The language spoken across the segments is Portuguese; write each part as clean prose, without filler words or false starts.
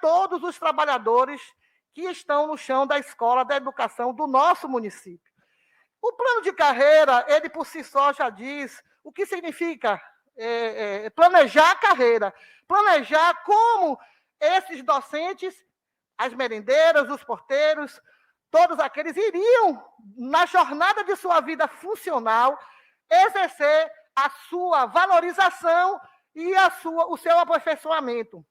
todos os trabalhadores que estão no chão da escola, da educação do nosso município. O plano de carreira, ele por si só já diz o que significa planejar a carreira, planejar como esses docentes, as merendeiras, os porteiros, todos aqueles iriam, na jornada de sua vida funcional, exercer a sua valorização e o seu aperfeiçoamento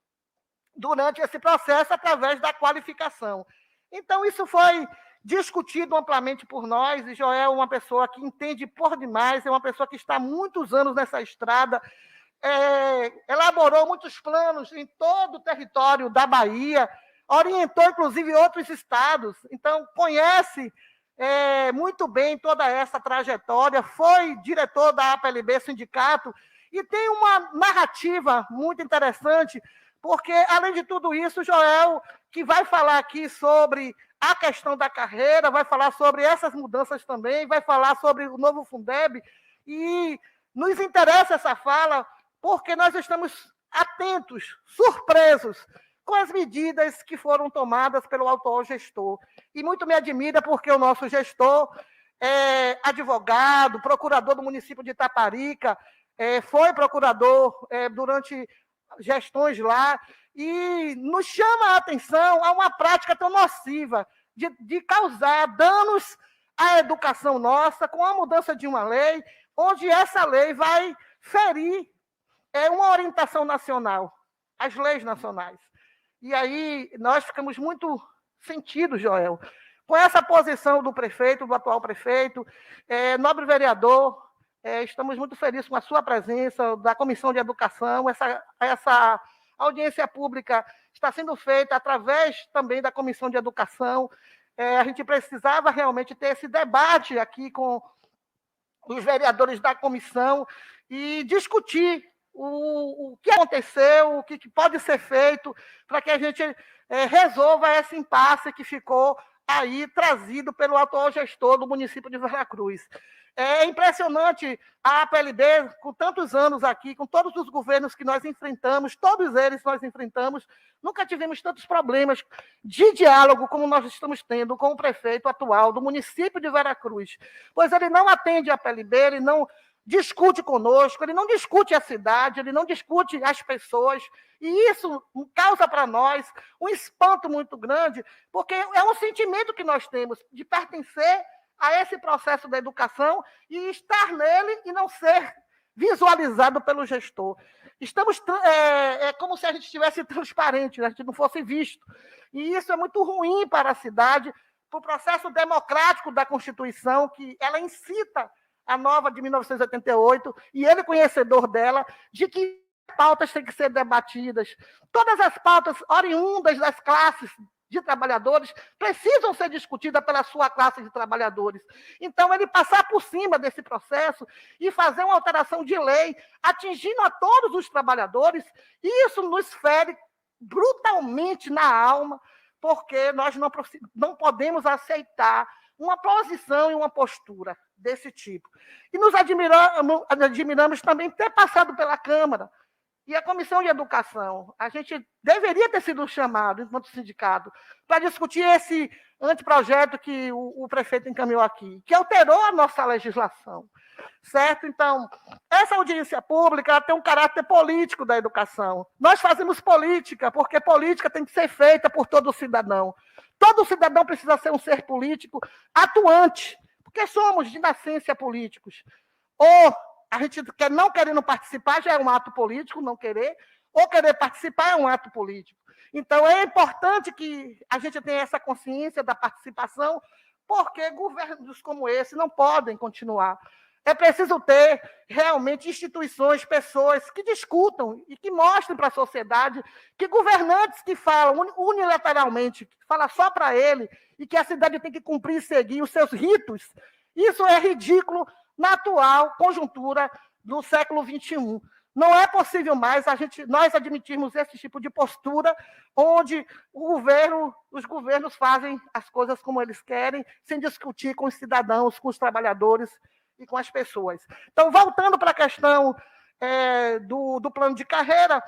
durante esse processo, através da qualificação. Então, isso foi discutido amplamente por nós, e Joel é uma pessoa que entende por demais, é uma pessoa que está há muitos anos nessa estrada, elaborou muitos planos em todo o território da Bahia, orientou, inclusive, outros estados, então conhece muito bem toda essa trajetória, foi diretor da APLB Sindicato, e tem uma narrativa muito interessante, porque, além de tudo isso, Joel, que vai falar aqui sobre a questão da carreira, vai falar sobre essas mudanças também, vai falar sobre o novo Fundeb, e nos interessa essa fala, porque nós estamos atentos, surpresos, com as medidas que foram tomadas pelo atual gestor. E muito me admira, porque o nosso gestor é advogado, procurador do município de Itaparica, foi procurador durante gestões lá, e nos chama a atenção a uma prática tão nociva de causar danos à educação nossa, com a mudança de uma lei, onde essa lei vai ferir uma orientação nacional, as leis nacionais. E aí nós ficamos muito sentidos, Joel, com essa posição do prefeito, do atual prefeito, nobre vereador, estamos muito felizes com a sua presença, da Comissão de Educação. Essa audiência pública está sendo feita através também da Comissão de Educação. A gente precisava realmente ter esse debate aqui com os vereadores da comissão e discutir o que aconteceu, o que pode ser feito para que a gente resolva esse impasse que ficou aí trazido pelo atual gestor do município de Veracruz. É impressionante a APLB, com tantos anos aqui, com todos os governos que nós enfrentamos, todos eles nós enfrentamos, nunca tivemos tantos problemas de diálogo como nós estamos tendo com o prefeito atual do município de Veracruz, pois ele não atende a APLB, ele não discute conosco, ele não discute a cidade, ele não discute as pessoas, e isso causa para nós um espanto muito grande, porque é um sentimento que nós temos de pertencer a esse processo da educação e estar nele e não ser visualizado pelo gestor. Estamos como se a gente estivesse transparente, a gente não fosse visto. E isso é muito ruim para a cidade, para o processo democrático da Constituição, que ela incita a nova de 1988, e ele conhecedor dela, de que pautas têm que ser debatidas. Todas as pautas oriundas das classes de trabalhadores precisam ser discutidas pela sua classe de trabalhadores. Então, ele passar por cima desse processo e fazer uma alteração de lei, atingindo a todos os trabalhadores, isso nos fere brutalmente na alma, porque nós não podemos aceitar uma posição e uma postura desse tipo. E nos admiramos também ter passado pela Câmara, e a Comissão de Educação. A gente deveria ter sido chamado, enquanto sindicato, para discutir esse anteprojeto que o prefeito encaminhou aqui, que alterou a nossa legislação, certo? Então, essa audiência pública ela tem um caráter político da educação. Nós fazemos política, porque política tem que ser feita por todo cidadão. Todo cidadão precisa ser um ser político atuante, porque somos de nascença políticos. Ou a gente não querendo participar já é um ato político, não querer, ou querer participar é um ato político. Então, é importante que a gente tenha essa consciência da participação, porque governos como esse não podem continuar. É preciso ter, realmente, instituições, pessoas que discutam e que mostrem para a sociedade que governantes que falam unilateralmente, que falam só para ele, e que a cidade tem que cumprir e seguir os seus ritos, isso é ridículo na atual conjuntura do século XXI. Não é possível mais nós admitirmos esse tipo de postura, onde os governos fazem as coisas como eles querem, sem discutir com os cidadãos, com os trabalhadores e com as pessoas. Então, voltando para a questão do plano de carreira,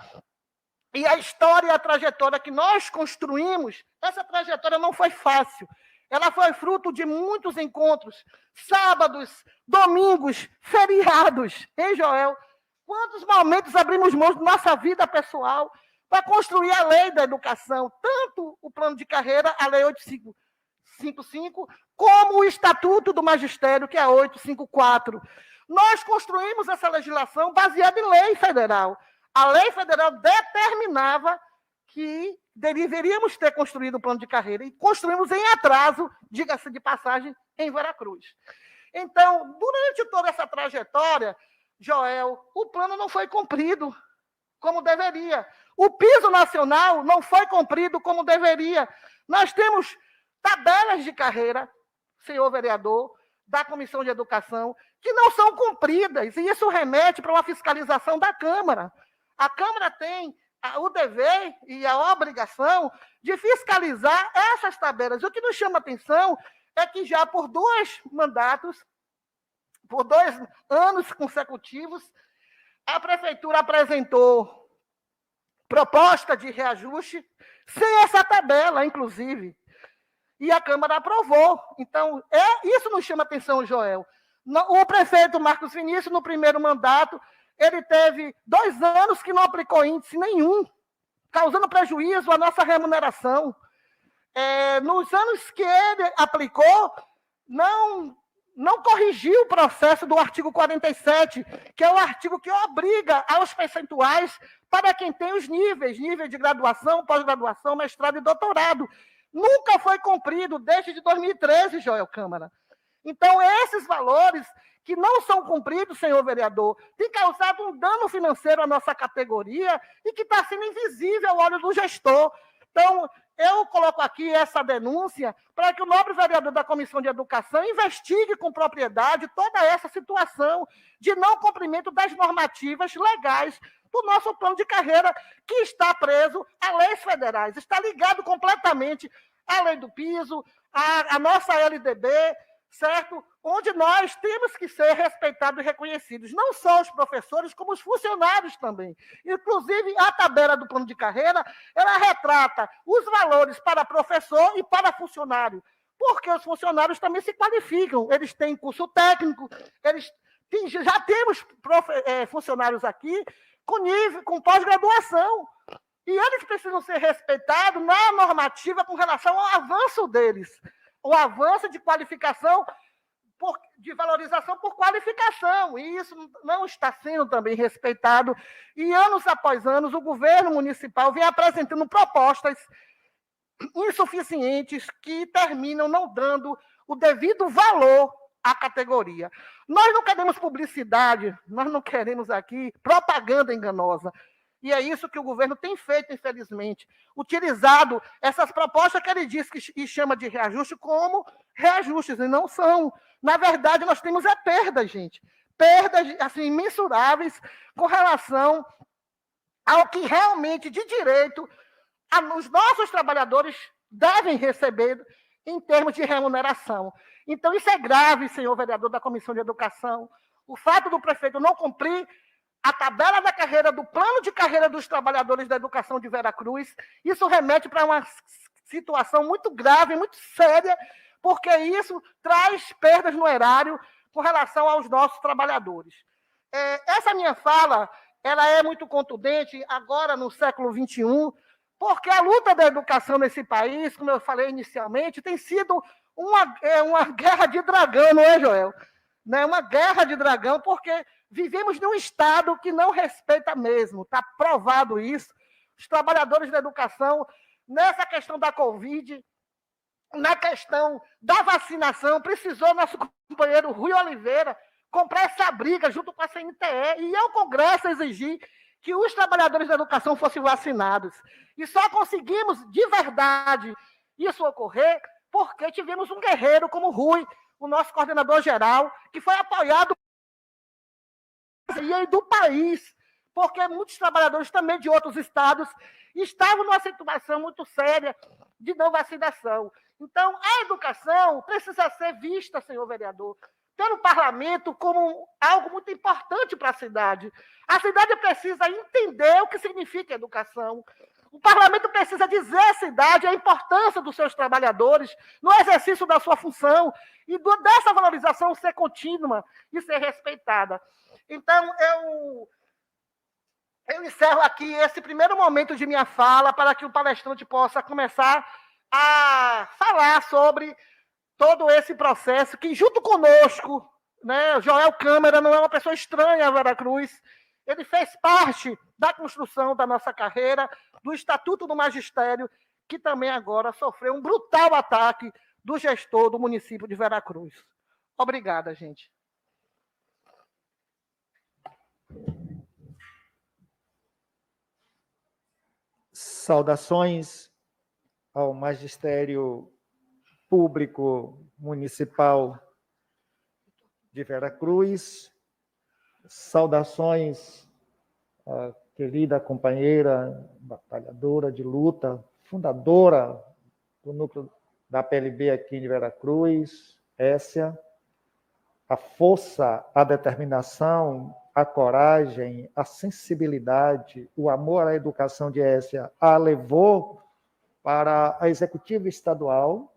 e a história e a trajetória que nós construímos, essa trajetória não foi fácil. Ela foi fruto de muitos encontros, sábados, domingos, feriados, hein, Joel? Quantos momentos abrimos mão de nossa vida pessoal para construir a lei da educação, tanto o plano de carreira, a lei 855, como o Estatuto do Magistério, que é a 854. Nós construímos essa legislação baseada em lei federal. A lei federal determinava que deveríamos ter construído o plano de carreira, e construímos em atraso, diga-se de passagem, em Veracruz. Então, durante toda essa trajetória, Joel, o plano não foi cumprido como deveria. O piso nacional não foi cumprido como deveria. Nós temos tabelas de carreira, senhor vereador, da Comissão de Educação, que não são cumpridas, e isso remete para uma fiscalização da Câmara. A Câmara tem o dever e a obrigação de fiscalizar essas tabelas. O que nos chama atenção é que já por 2 mandatos, por 2 anos consecutivos, a Prefeitura apresentou proposta de reajuste sem essa tabela, inclusive, e a Câmara aprovou. Então, isso nos chama atenção, Joel. O prefeito Marcos Vinícius, no primeiro mandato, ele teve 2 anos que não aplicou índice nenhum, causando prejuízo à nossa remuneração. Nos anos que ele aplicou, não corrigiu o processo do artigo 47, que é o artigo que obriga aos percentuais para quem tem os níveis de graduação, pós-graduação, mestrado e doutorado. Nunca foi cumprido desde 2013, Joel Câmara. Então, esses valores que não são cumpridos, senhor vereador, têm causado um dano financeiro à nossa categoria e que está sendo invisível ao olho do gestor. Então, eu coloco aqui essa denúncia para que o nobre vereador da Comissão de Educação investigue com propriedade toda essa situação de não cumprimento das normativas legais do nosso plano de carreira, que está preso a leis federais, está ligado completamente à lei do piso, à nossa LDB, certo? Onde nós temos que ser respeitados e reconhecidos, não só os professores, como os funcionários também. Inclusive, a tabela do plano de carreira, ela retrata os valores para professor e para funcionário, porque os funcionários também se qualificam, eles têm curso técnico, já temos funcionários aqui com pós-graduação, e eles precisam ser respeitados na normativa com relação ao avanço deles, o avanço de qualificação, de valorização por qualificação, e isso não está sendo também respeitado. E, anos após anos, o governo municipal vem apresentando propostas insuficientes que terminam não dando o devido valor à categoria. Nós não queremos publicidade, nós não queremos aqui propaganda enganosa. E é isso que o governo tem feito, infelizmente, utilizado essas propostas que ele diz e chama de reajuste como reajustes, e não são. Na verdade, nós temos perdas, gente. Perdas assim, imensuráveis com relação ao que realmente, de direito, os nossos trabalhadores devem receber em termos de remuneração. Então, isso é grave, senhor vereador da Comissão de Educação. O fato do prefeito não cumprir a tabela da carreira, do plano de carreira dos trabalhadores da educação de Veracruz, isso remete para uma situação muito grave, muito séria, porque isso traz perdas no erário com relação aos nossos trabalhadores. Essa minha fala, ela é muito contundente agora no século XXI, porque a luta da educação nesse país, como eu falei inicialmente, tem sido uma guerra de dragão, não é, Joel? Né? Uma guerra de dragão, porque vivemos num Estado que não respeita mesmo, está provado isso. Os trabalhadores da educação, nessa questão da Covid, na questão da vacinação, precisou nosso companheiro Rui Oliveira comprar essa briga junto com a CNTE e ao Congresso exigir que os trabalhadores da educação fossem vacinados. E só conseguimos, de verdade, isso ocorrer porque tivemos um guerreiro como o Rui, o nosso coordenador geral, que foi apoiado do país, porque muitos trabalhadores também de outros estados estavam numa situação muito séria de não vacinação. Então, a educação precisa ser vista, senhor vereador, ter o parlamento como algo muito importante para a cidade. A cidade precisa entender o que significa educação. O parlamento precisa dizer à cidade a importância dos seus trabalhadores no exercício da sua função e dessa valorização ser contínua e ser respeitada. Então, eu encerro aqui esse primeiro momento de minha fala para que o palestrante possa começar a falar sobre todo esse processo que, junto conosco, né, Joel Câmara não é uma pessoa estranha a Veracruz, ele fez parte da construção da nossa carreira, do Estatuto do Magistério, que também agora sofreu um brutal ataque do gestor do município de Veracruz. Obrigada, gente. Saudações ao magistério público municipal de Veracruz, saudações à querida companheira, batalhadora de luta, fundadora do núcleo da PLB aqui em Veracruz, Essia, a força, a determinação, a coragem, a sensibilidade, o amor à educação de Essia a levou para a executiva estadual.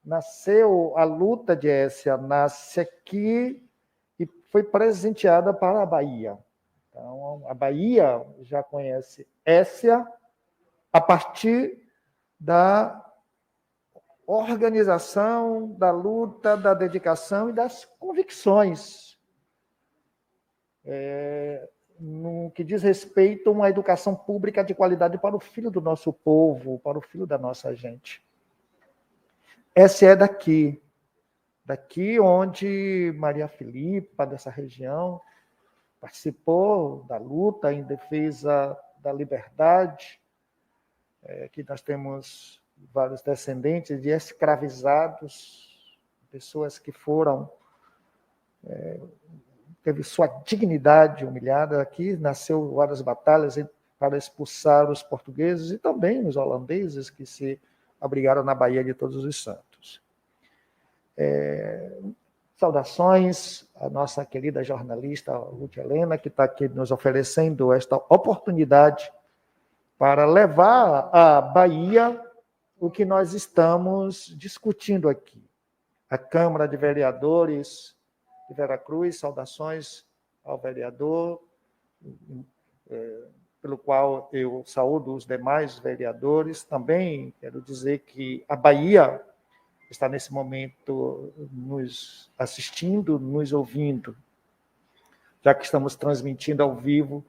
Nasceu a luta de Essia, nasce aqui e foi presenteada para a Bahia. Então, a Bahia já conhece Essia a partir da organização, da luta, da dedicação e das convicções. No que diz respeito a uma educação pública de qualidade para o filho do nosso povo, para o filho da nossa gente. Essa é daqui onde Maria Filipa, dessa região, participou da luta em defesa da liberdade, que nós temos vários descendentes de escravizados, pessoas que foram, teve sua dignidade humilhada. Aqui nasceu várias batalhas para expulsar os portugueses e também os holandeses que se abrigaram na Baía de Todos os Santos. Saudações à nossa querida jornalista Ruth Helena, que está aqui nos oferecendo esta oportunidade para levar à Bahia o que nós estamos discutindo aqui. A Câmara de Vereadores de Veracruz, saudações ao vereador, pelo qual eu saúdo os demais vereadores. Também quero dizer que a Bahia está nesse momento nos assistindo, nos ouvindo, já que estamos transmitindo ao vivo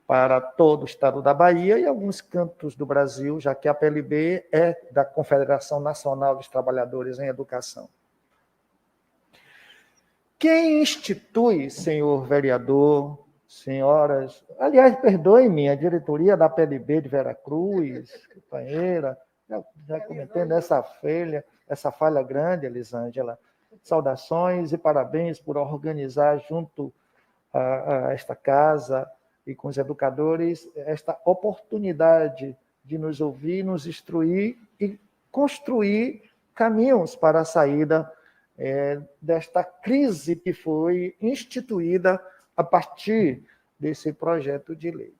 para todo o estado da Bahia e alguns cantos do Brasil, já que a PLB é da Confederação Nacional dos Trabalhadores em Educação. Quem institui, senhor vereador, senhoras... Aliás, perdoe-me, a diretoria da PLB de Veracruz, companheira, já comentei essa falha grande, Elisângela. Saudações e parabéns por organizar junto a esta casa e com os educadores esta oportunidade de nos ouvir, nos instruir e construir caminhos para a saída desta crise que foi instituída a partir desse projeto de lei.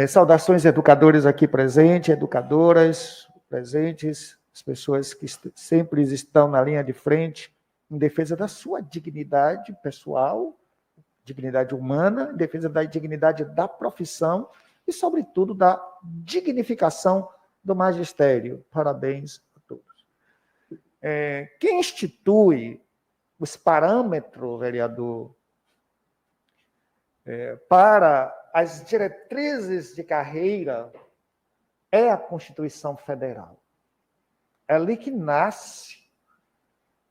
Saudações educadores aqui presentes, educadoras presentes, as pessoas que sempre estão na linha de frente em defesa da sua dignidade pessoal, dignidade humana, em defesa da dignidade da profissão e, sobretudo, da dignificação do magistério. Parabéns a todos. Quem institui os parâmetros, vereador, para as diretrizes de carreira é a Constituição Federal. É ali que nasce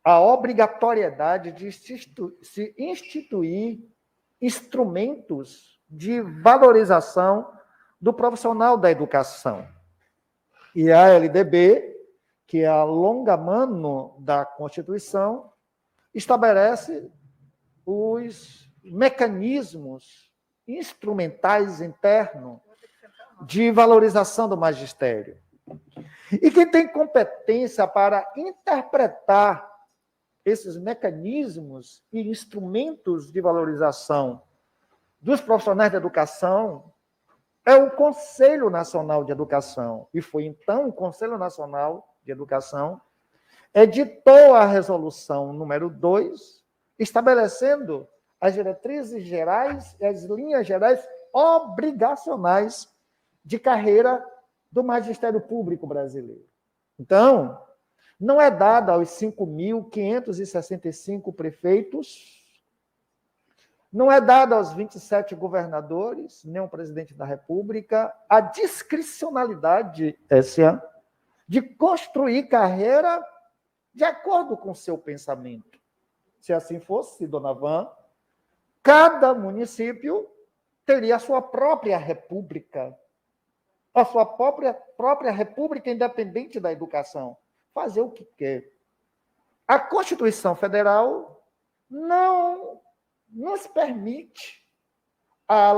a obrigatoriedade de se instituir instrumentos de valorização do profissional da educação. E a LDB, que é a longa mano da Constituição, estabelece os mecanismos instrumentais internos de valorização do magistério. E quem tem competência para interpretar esses mecanismos e instrumentos de valorização dos profissionais da educação é o Conselho Nacional de Educação. E foi, então, o Conselho Nacional de Educação editou a resolução número 2, estabelecendo as diretrizes gerais e as linhas gerais obrigacionais de carreira do magistério público brasileiro. Então, não é dada aos 5.565 prefeitos, não é dada aos 27 governadores, nem ao presidente da República, a discricionalidade de construir carreira de acordo com o seu pensamento. Se assim fosse, dona Van, cada município teria a sua própria república, a sua própria república independente da educação, fazer o que quer. A Constituição Federal não nos permite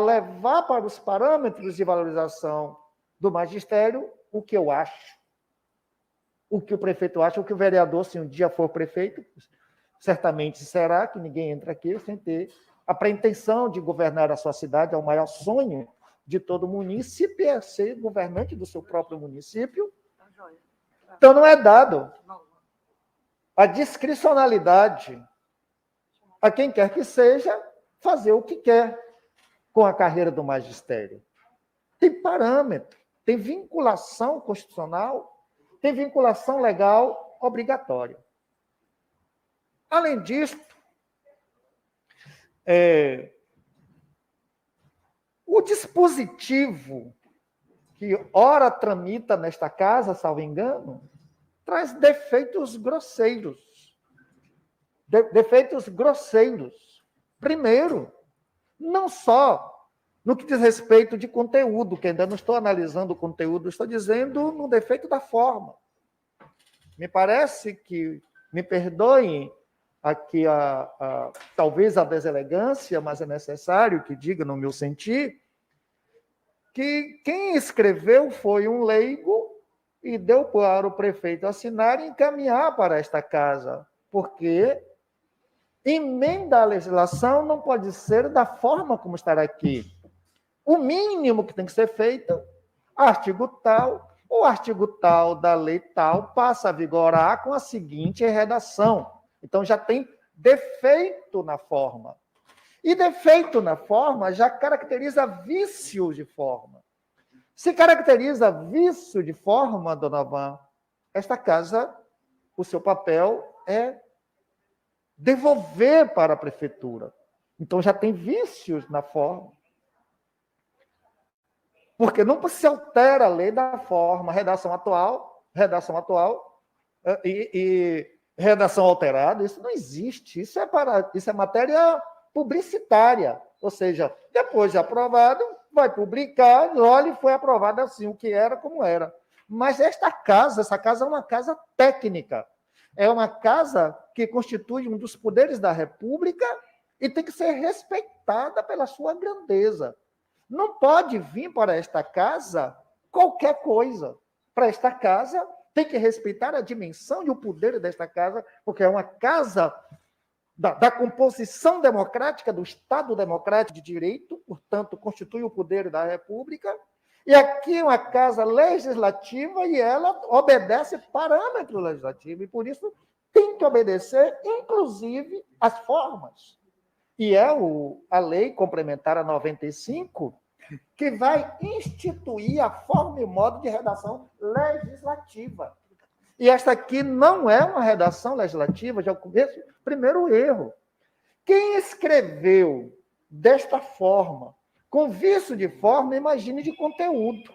levar para os parâmetros de valorização do magistério o que eu acho, o que o prefeito acha, o que o vereador, se um dia for prefeito, certamente será, que ninguém entra aqui sem ter a pretensão de governar a sua cidade, é o maior sonho de todo munícipe, é ser governante do seu próprio município. Então, não é dado a discricionalidade a quem quer que seja fazer o que quer com a carreira do magistério. Tem parâmetro, tem vinculação constitucional, tem vinculação legal obrigatória. Além disso, o dispositivo que ora tramita nesta casa, salvo engano, traz defeitos grosseiros. Defeitos grosseiros. Primeiro, não só no que diz respeito de conteúdo, que ainda não estou analisando o conteúdo, estou dizendo no defeito da forma. Me parece que, me perdoem aqui talvez a deselegância, mas é necessário que diga no meu sentir, que quem escreveu foi um leigo e deu para o prefeito assinar e encaminhar para esta casa, porque emenda à legislação não pode ser da forma como está aqui. O mínimo que tem que ser feito, artigo tal, o artigo tal da lei tal passa a vigorar com a seguinte redação. Então, já tem defeito na forma. E defeito na forma já caracteriza vício de forma. Se caracteriza vício de forma, dona Van, esta casa, o seu papel é devolver para a prefeitura. Então, já tem vícios na forma. Porque não se altera a lei da forma, redação atual e redação alterada, isso não existe. Isso é matéria publicitária. Ou seja, depois de aprovado, vai publicar, olha, foi aprovado assim, o que era, como era. Mas essa casa é uma casa técnica. É uma casa que constitui um dos poderes da República e tem que ser respeitada pela sua grandeza. Não pode vir para esta casa qualquer coisa. Para esta casa, tem que respeitar a dimensão e o poder desta casa, porque é uma casa da composição democrática, do Estado democrático de direito, portanto, constitui o poder da República. E aqui é uma casa legislativa e ela obedece parâmetro legislativo, e por isso tem que obedecer, inclusive, as formas. E é a Lei Complementar a 95 que vai instituir a forma e modo de redação legislativa. E esta aqui não é uma redação legislativa, já começo, primeiro erro. Quem escreveu desta forma, com vício de forma, imagine de conteúdo.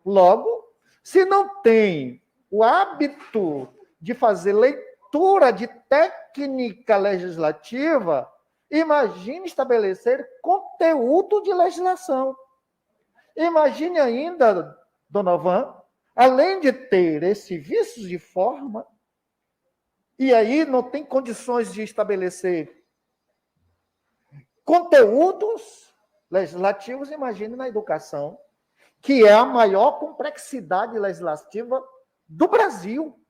Logo, se não tem o hábito de fazer leitura de técnica legislativa, imagine estabelecer conteúdo de legislação. Imagine ainda, dona Van, além de ter esse vício de forma, e aí não tem condições de estabelecer conteúdos legislativos, imagine na educação, que é a maior complexidade legislativa do Brasil.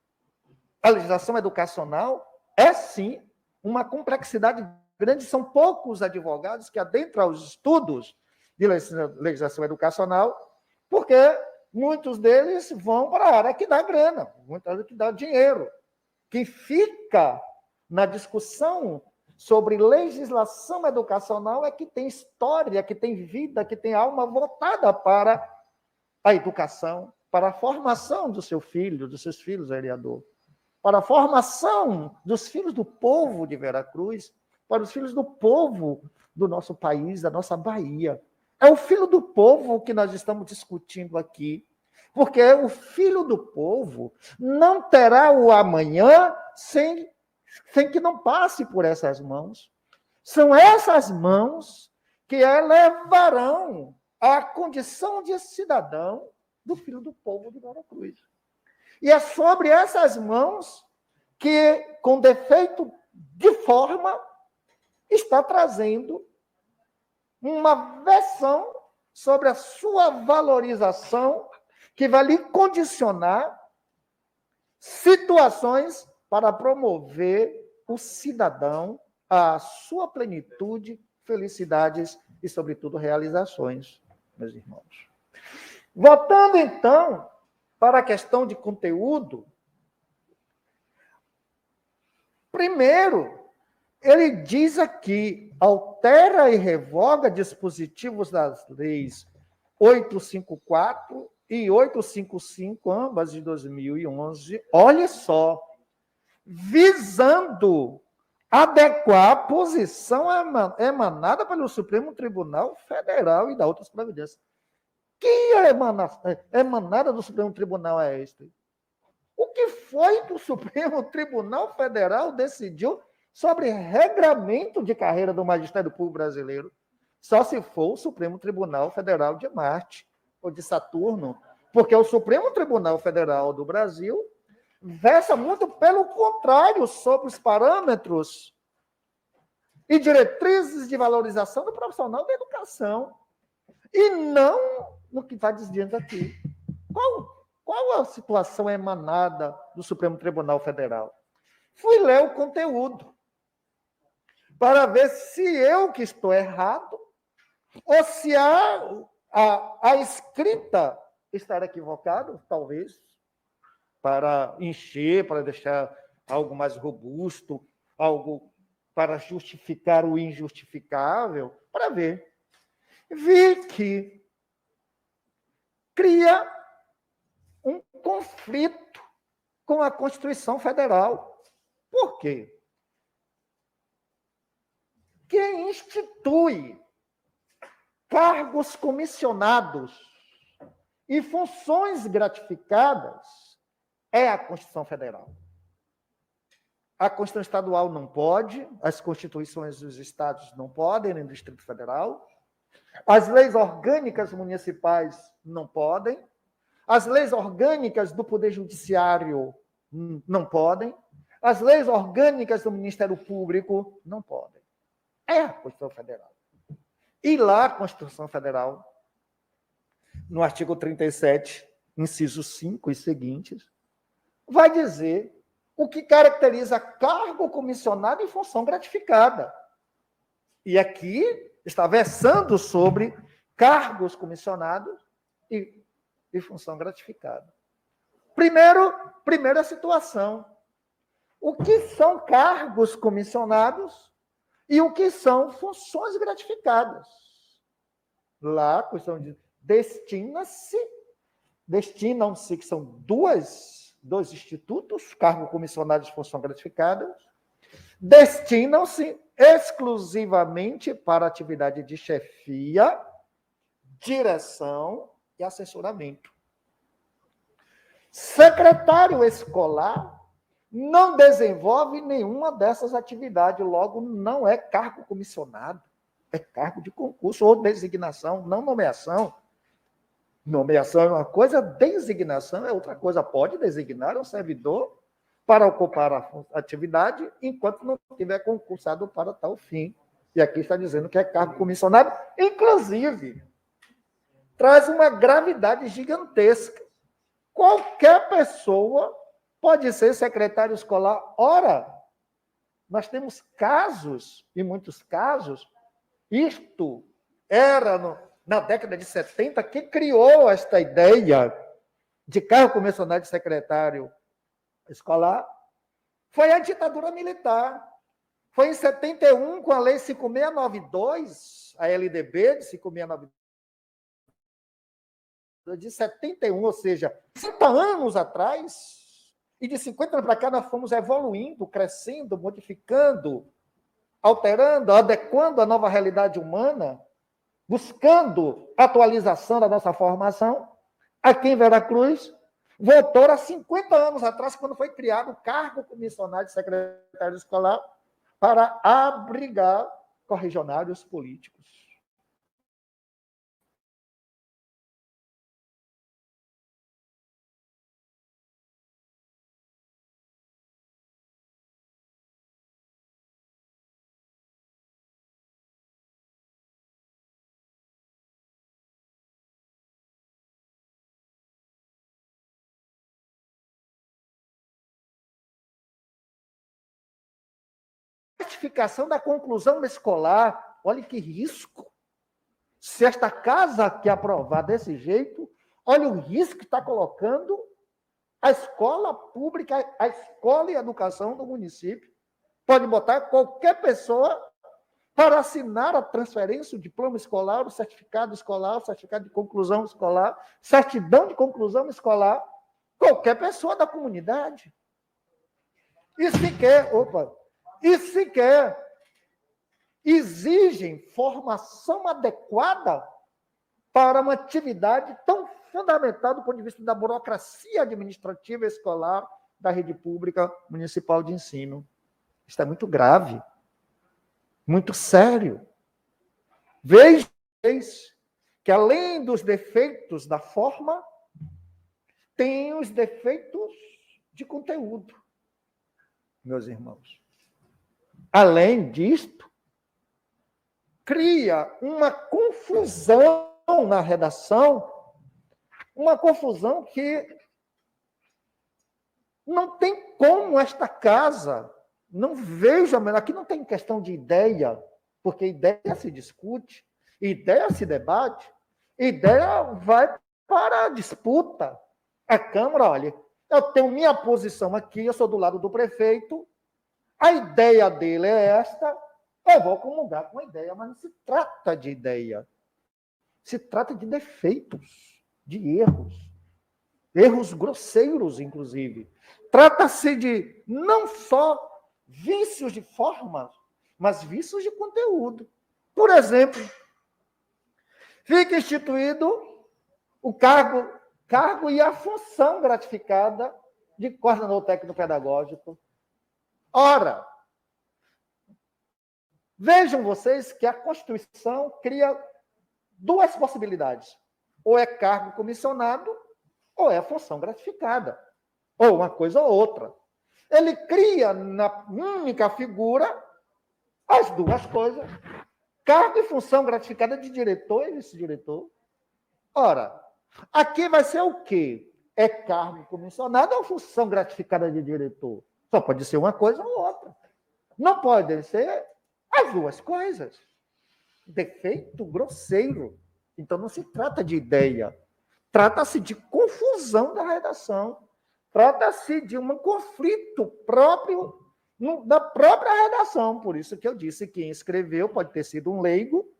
A legislação educacional é sim uma complexidade grande, são poucos advogados que adentram aos estudos de legislação educacional, porque muitos deles vão para a área que dá grana, muitas área que dá dinheiro. Quem fica na discussão sobre legislação educacional é que tem história, que tem vida, que tem alma voltada para a educação, para a formação do seu filho, dos seus filhos, vereador, para a formação dos filhos do povo de Veracruz, para os filhos do povo do nosso país, da nossa Bahia. É o filho do povo que nós estamos discutindo aqui, porque o filho do povo não terá o amanhã sem que não passe por essas mãos. São essas mãos que elevarão a condição de cidadão do filho do povo de Veracruz. E é sobre essas mãos que, com defeito de forma, está trazendo uma versão sobre a sua valorização que vai lhe condicionar situações para promover o cidadão à sua plenitude, felicidades e, sobretudo, realizações, meus irmãos. Voltando, então, para a questão de conteúdo, primeiro, ele diz aqui, altera e revoga dispositivos das leis 854 e 855, ambas de 2011, olha só, visando adequar a posição emanada pelo Supremo Tribunal Federal e da outras providências. Que emanada do Supremo Tribunal é esta? O que foi que o Supremo Tribunal Federal decidiu sobre regramento de carreira do Ministério Público Brasileiro? Só se for o Supremo Tribunal Federal de Marte ou de Saturno, porque o Supremo Tribunal Federal do Brasil versa muito pelo contrário sobre os parâmetros e diretrizes de valorização do profissional da educação, e não no que está dizendo aqui. Qual a situação emanada do Supremo Tribunal Federal? Fui ler o conteúdo para ver se eu que estou errado ou se a escrita estar equivocado, talvez, para encher, para deixar algo mais robusto, algo para justificar o injustificável, para ver. Vi que cria um conflito com a Constituição Federal. Por quê? Quem institui cargos comissionados e funções gratificadas é a Constituição Federal. A Constituição Estadual não pode, as constituições dos estados não podem, nem do Distrito Federal, as leis orgânicas municipais não podem, as leis orgânicas do Poder Judiciário não podem, as leis orgânicas do Ministério Público não podem. É a Constituição Federal. E lá a Constituição Federal, no artigo 37, inciso 5 e seguintes, vai dizer o que caracteriza cargo comissionado e função gratificada. E aqui está versando sobre cargos comissionados e função gratificada. Primeira situação. O que são cargos comissionados e o que são funções gratificadas? Lá, a questão de destinam-se, que são dois institutos, cargo comissionado e função gratificada, destinam-se exclusivamente para atividade de chefia, direção e assessoramento. Secretário escolar não desenvolve nenhuma dessas atividades, logo não é cargo comissionado, é cargo de concurso ou designação, não nomeação. Nomeação é uma coisa, designação é outra coisa. Pode designar um servidor para ocupar a atividade enquanto não tiver concursado para tal fim. E aqui está dizendo que é cargo comissionado, inclusive, traz uma gravidade gigantesca. Qualquer pessoa pode ser secretário escolar. Ora, Nós temos casos, e muitos casos, isto era na década de 70, quem criou esta ideia de cargo comissionado de secretário escolar foi a ditadura militar. Foi em 71, com a Lei 5692, a LDB de 5692, de 71, ou seja, 50 anos atrás, e de 50 anos para cá nós fomos evoluindo, crescendo, modificando, alterando, adequando a nova realidade humana, buscando atualização da nossa formação. Aqui em Veracruz, voltou a 50 anos atrás, quando foi criado o cargo comissionado de secretário escolar para abrigar correligionários políticos. Certificação da conclusão escolar, olha que risco. Se esta casa que aprovar desse jeito, olha o risco que está colocando a escola pública, a escola e a educação do município. Pode botar qualquer pessoa para assinar a transferência, o diploma escolar, o certificado de conclusão escolar, certidão de conclusão escolar, qualquer pessoa da comunidade. E sequer exigem formação adequada para uma atividade tão fundamental do ponto de vista da burocracia administrativa escolar da rede pública municipal de ensino. Isso é muito grave, muito sério. Veja que, além dos defeitos da forma, tem os defeitos de conteúdo, meus irmãos. Além disto, cria uma confusão na redação, uma confusão que não tem como esta casa, não veja, aqui não tem questão de ideia, porque ideia se discute, ideia se debate, ideia vai para a disputa. A Câmara, olha, eu tenho minha posição aqui, eu sou do lado do prefeito, a ideia dele é esta, eu vou comungar com a ideia, mas não se trata de ideia. Se trata de defeitos, de erros grosseiros, inclusive. Trata-se de não só vícios de forma, mas vícios de conteúdo. Por exemplo, fica instituído o cargo e a função gratificada de coordenador técnico-pedagógico. Ora, vejam vocês que a Constituição cria duas possibilidades. Ou é cargo comissionado, ou é função gratificada. Ou uma coisa ou outra. Ele cria na única figura as duas coisas. Cargo e função gratificada de diretor e vice-diretor. Ora, aqui vai ser o quê? É cargo comissionado ou função gratificada de diretor? Só pode ser uma coisa ou outra. Não podem ser as duas coisas. Defeito grosseiro. Então, não se trata de ideia. Trata-se de confusão da redação. Trata-se de um conflito próprio da própria redação. Por isso que eu disse que quem escreveu pode ter sido um leigo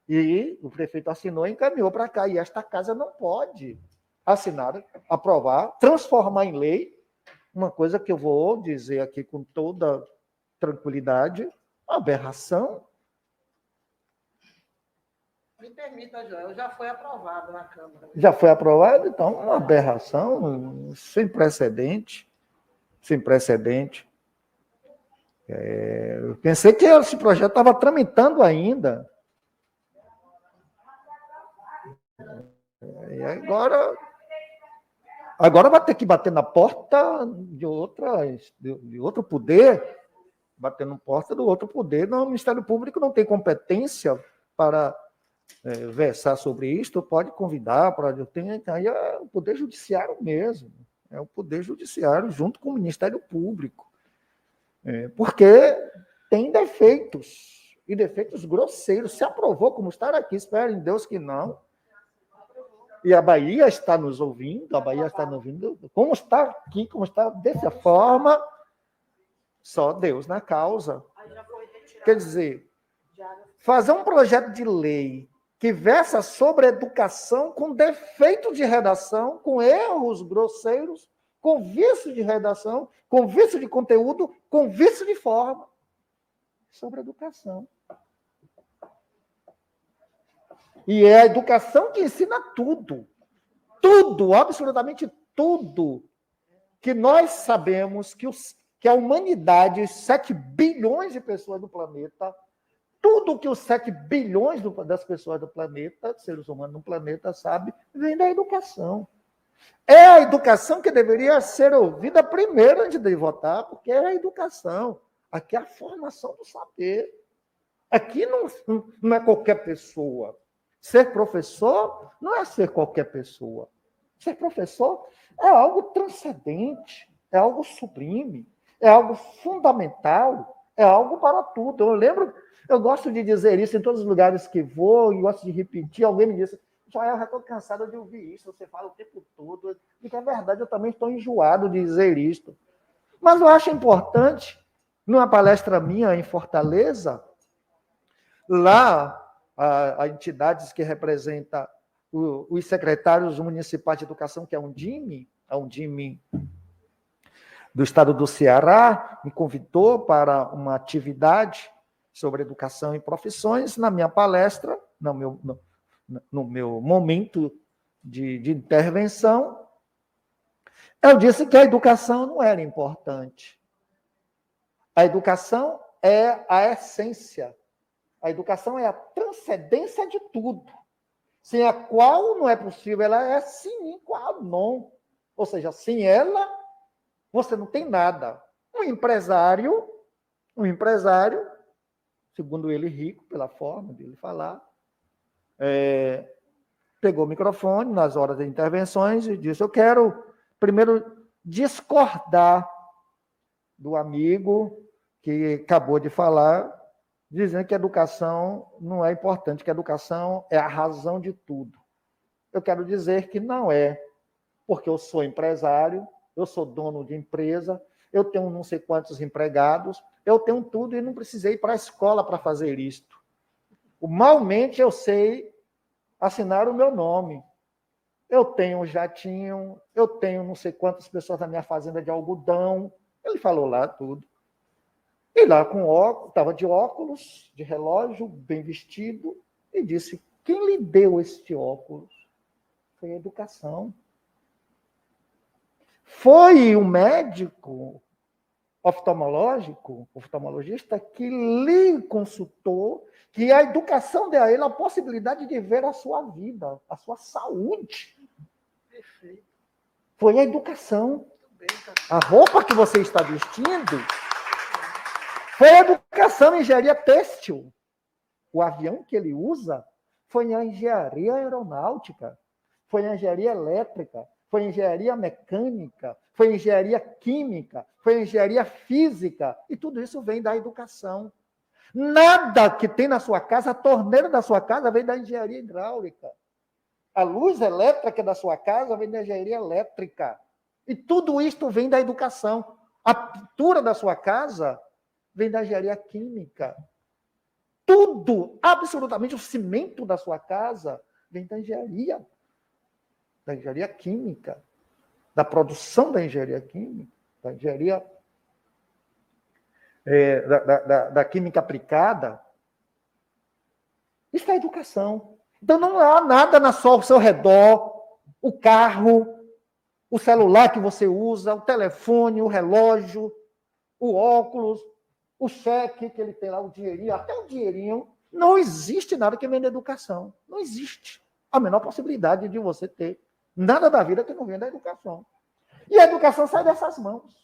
e o prefeito assinou e encaminhou para cá. E esta casa não pode assinar, aprovar, transformar em lei uma coisa que eu vou dizer aqui com toda tranquilidade, uma aberração. Me permita, Joel, já foi aprovado na Câmara. Já foi aprovado? Então, uma aberração sem precedente. Sem precedente. Eu pensei que esse projeto estava tramitando ainda. E agora vai ter que bater na porta de outro poder, bater na porta do outro poder. Não, o Ministério Público não tem competência para versar sobre isto, pode convidar, aí é o Poder Judiciário mesmo, é o Poder Judiciário junto com o Ministério Público. Porque tem defeitos, e defeitos grosseiros. Se aprovou como estar aqui, espero em Deus que não. E a Bahia está nos ouvindo, como está aqui, como está dessa forma, só Deus na causa. Quer dizer, fazer um projeto de lei que versa sobre educação com defeito de redação, com erros grosseiros, com vício de redação, com vício de conteúdo, com vício de forma. Sobre educação. E é a educação que ensina tudo. Tudo, absolutamente tudo, que nós sabemos que a humanidade, os 7 bilhões de pessoas do planeta, tudo que os 7 bilhões das pessoas do planeta, seres humanos no planeta, sabe, vem da educação. É a educação que deveria ser ouvida primeiro antes de votar, porque é a educação. Aqui é a formação do saber. Aqui não é qualquer pessoa. Ser professor não é ser qualquer pessoa. Ser professor é algo transcendente, é algo sublime, é algo fundamental, é algo para tudo. Eu gosto de dizer isso em todos os lugares que vou, e gosto de repetir. Alguém me disse, eu já estou cansado de ouvir isso, você fala o tempo todo. E que é verdade, eu também estou enjoado de dizer isto. Mas eu acho importante, numa palestra minha em Fortaleza, lá, a entidades que representam os secretários municipais de educação, que é um DIME do estado do Ceará, me convidou para uma atividade sobre educação e profissões. Na minha palestra, no meu momento de intervenção, eu disse que a educação não era importante. A educação é a essência. A educação é a transcendência de tudo, sem a qual não é possível. Ela é sine qua non. Ou seja, sem ela, você não tem nada. Um empresário, segundo ele rico, pela forma dele falar, pegou o microfone nas horas de intervenções e disse, eu quero primeiro discordar do amigo que acabou de falar, dizendo que a educação não é importante, que a educação é a razão de tudo. Eu quero dizer que não é, porque eu sou empresário, eu sou dono de empresa, eu tenho não sei quantos empregados, eu tenho tudo e não precisei ir para a escola para fazer isto. Malmente eu sei assinar o meu nome. Eu tenho um jatinho, eu tenho não sei quantas pessoas na minha fazenda de algodão. Ele falou lá tudo. E lá com óculos, estava de óculos, de relógio, bem vestido, e disse, quem lhe deu este óculos? Foi a educação. Foi o médico oftalmologista, que lhe consultou, que a educação deu a ele a possibilidade de ver a sua vida, a sua saúde. Perfeito. Foi a educação. A roupa que você está vestindo foi a educação em engenharia têxtil. O avião que ele usa foi a engenharia aeronáutica, foi a engenharia elétrica, foi a engenharia mecânica, foi a engenharia química, foi a engenharia física, e tudo isso vem da educação. Nada que tem na sua casa, a torneira da sua casa vem da engenharia hidráulica. A luz elétrica da sua casa vem da engenharia elétrica. E tudo isto vem da educação. A pintura da sua casa vem da engenharia química. Tudo, absolutamente, o cimento da sua casa vem da engenharia química, da produção da engenharia química, da engenharia da química aplicada. Isso é educação. Então, não há nada ao seu redor, o carro, o celular que você usa, o telefone, o relógio, o óculos, o cheque que ele tem lá, o dinheirinho, até o dinheirinho. Não existe nada que venha da educação. Não existe a menor possibilidade de você ter nada da vida que não venha da educação. E a educação sai dessas mãos.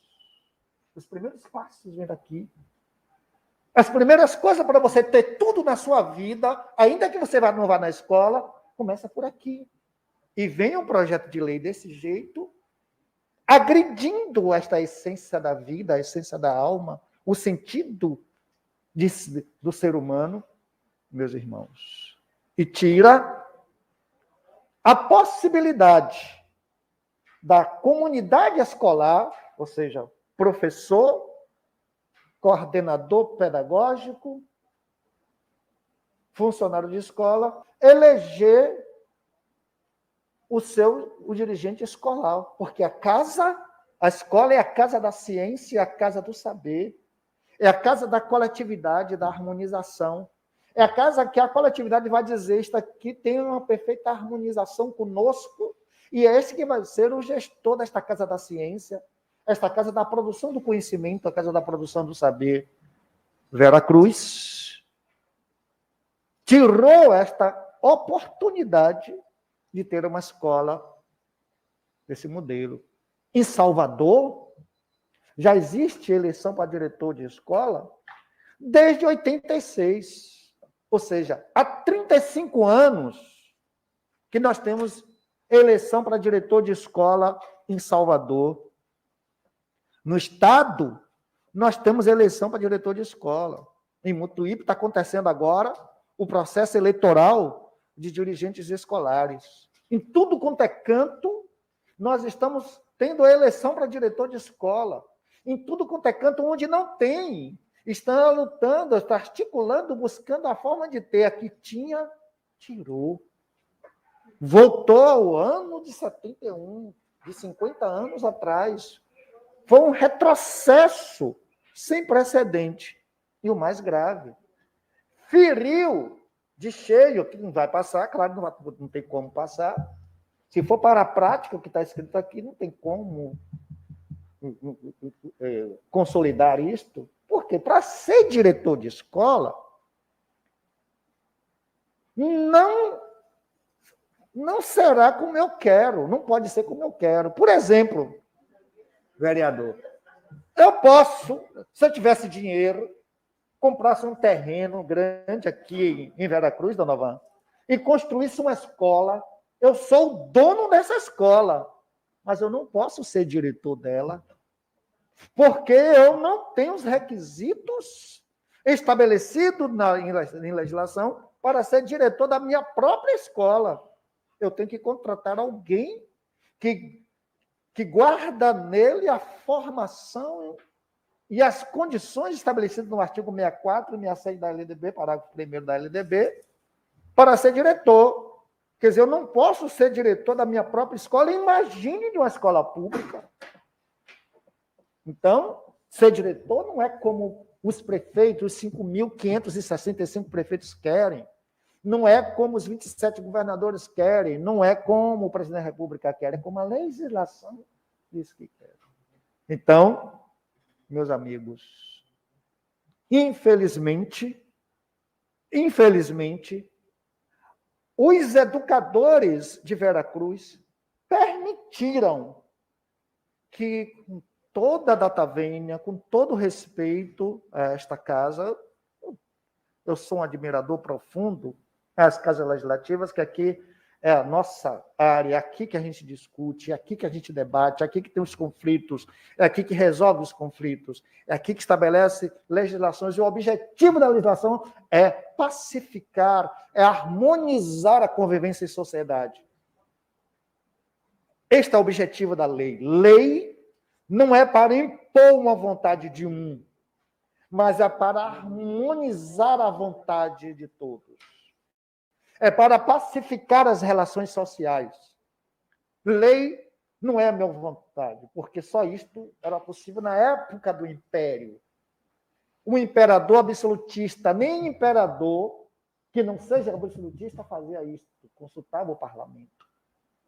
Os primeiros passos vêm daqui. As primeiras coisas para você ter tudo na sua vida, ainda que você não vá na escola, começa por aqui. E vem um projeto de lei desse jeito, agredindo esta essência da vida, a essência da alma, o sentido do ser humano, meus irmãos, e tira a possibilidade da comunidade escolar, ou seja, professor, coordenador pedagógico, funcionário de escola, eleger o dirigente escolar, porque a escola é a casa da ciência, a casa do saber, é a casa da coletividade, da harmonização, é a casa que a coletividade vai dizer, está aqui tem uma perfeita harmonização conosco, e é esse que vai ser o gestor desta casa da ciência, esta casa da produção do conhecimento, a casa da produção do saber. Vera Cruz tirou esta oportunidade de ter uma escola desse modelo. Em Salvador, já existe eleição para diretor de escola desde 86. Ou seja, há 35 anos que nós temos eleição para diretor de escola em Salvador. No Estado, nós temos eleição para diretor de escola. Em Mutuípe está acontecendo agora o processo eleitoral de dirigentes escolares. Em tudo quanto é canto, nós estamos tendo a eleição para diretor de escola. Em tudo quanto é canto, onde não tem, estão lutando, estão articulando, buscando a forma de ter. Aqui tinha, tirou. Voltou ao ano de 71, de 50 anos atrás. Foi um retrocesso sem precedente. E o mais grave, feriu de cheio, que não vai passar, claro, não tem como passar. Se for para a prática, o que está escrito aqui, não tem como consolidar isto. Porque para ser diretor de escola, não será como eu quero, não pode ser como eu quero. Por exemplo, vereador, eu posso, se eu tivesse dinheiro, comprasse um terreno grande aqui em Veracruz, Dona Van, e construísse uma escola. Eu sou o dono dessa escola, mas eu não posso ser diretor dela, porque eu não tenho os requisitos estabelecidos em legislação para ser diretor da minha própria escola. Eu tenho que contratar alguém que guarda nele a formação e as condições estabelecidas no artigo 64 e 66 da LDB, parágrafo 1º da LDB, para ser diretor. Quer dizer, eu não posso ser diretor da minha própria escola, imagine de uma escola pública. Então, ser diretor não é como os prefeitos, os 5.565 prefeitos querem, não é como os 27 governadores querem, não é como o presidente da República quer, é como a legislação diz que quer. Então, meus amigos, infelizmente, os educadores de Veracruz permitiram que, com toda a data vênia, com todo respeito a esta casa, eu sou um admirador profundo às casas legislativas, que aqui é a nossa área, é aqui que a gente discute, é aqui que a gente debate, é aqui que tem os conflitos, é aqui que resolve os conflitos, é aqui que estabelece legislações, e o objetivo da legislação é pacificar, é harmonizar a convivência em sociedade. Este é o objetivo da lei. Lei não é para impor uma vontade de um, mas é para harmonizar a vontade de todos. É para pacificar as relações sociais. Lei não é a minha vontade, porque só isto era possível na época do Império. Um imperador absolutista, nem imperador que não seja absolutista fazia isso, consultava o parlamento.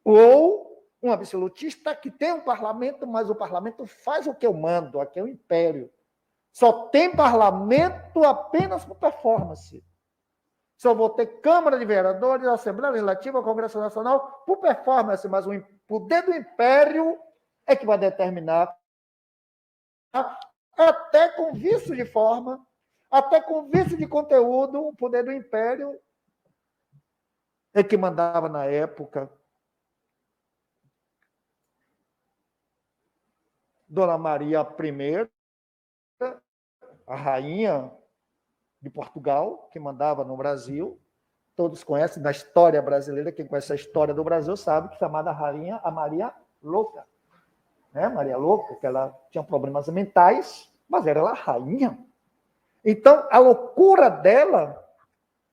Ou um absolutista que tem um parlamento, mas o parlamento faz o que eu mando, aqui é o Império. Só tem parlamento apenas por performance. Só vou ter Câmara de Vereadores, Assembleia Legislativa, Congresso Nacional, por performance, mas o poder do Império é que vai determinar, até com vício de forma, até com vício de conteúdo, o poder do Império é que mandava na época. Dona Maria I, a rainha de Portugal, que mandava no Brasil. Todos conhecem da história brasileira, quem conhece a história do Brasil sabe que chamada rainha a Maria Louca. Né? Maria Louca, que ela tinha problemas mentais, mas era ela rainha. Então, a loucura dela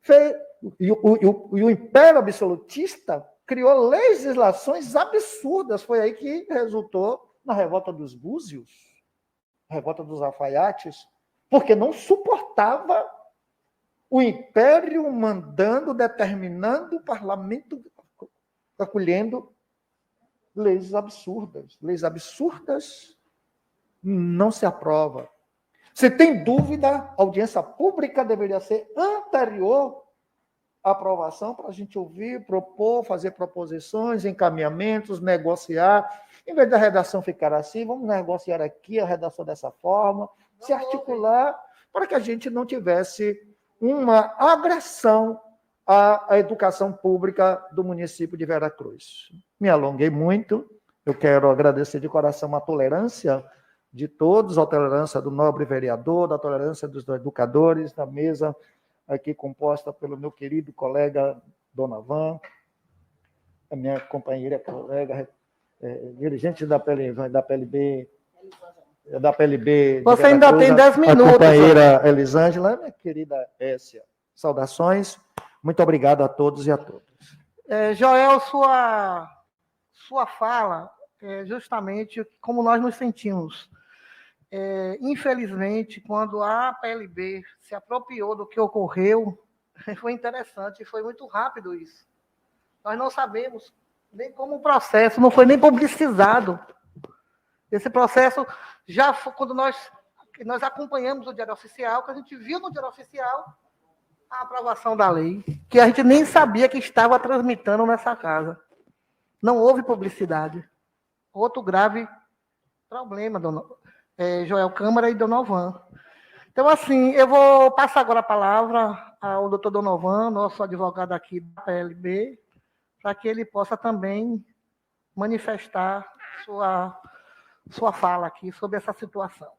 fez... E o Império Absolutista criou legislações absurdas. Foi aí que resultou na revolta dos Búzios, a revolta dos alfaiates, porque não suportava o Império mandando, determinando, o parlamento acolhendo leis absurdas. Leis absurdas não se aprova. Se tem dúvida, a audiência pública deveria ser anterior à aprovação para a gente ouvir, propor, fazer proposições, encaminhamentos, negociar. Em vez da redação ficar assim, vamos negociar aqui a redação dessa forma, se articular para que a gente não tivesse uma agressão à educação pública do município de Veracruz. Me alonguei muito, eu quero agradecer de coração a tolerância de todos, a tolerância do nobre vereador, a tolerância dos educadores, da mesa aqui composta pelo meu querido colega Donovan, a minha companheira, colega, dirigente da PLB, Você ainda tem 10 minutos. A companheira Elisângela, minha querida Essia. Saudações. Muito obrigado a todos e a todas. Joel, sua fala é justamente como nós nos sentimos. Infelizmente, quando a PLB se apropriou do que ocorreu, foi interessante, foi muito rápido isso. Nós não sabemos nem como o processo, não foi nem publicizado. Esse processo já foi quando nós acompanhamos o Diário Oficial, que a gente viu no Diário Oficial a aprovação da lei, que a gente nem sabia que estava tramitando nessa casa. Não houve publicidade. Outro grave problema, Joel Câmara e Donovan. Então, assim, eu vou passar agora a palavra ao doutor Donovan, nosso advogado aqui da PLB, para que ele possa também manifestar sua fala aqui sobre essa situação.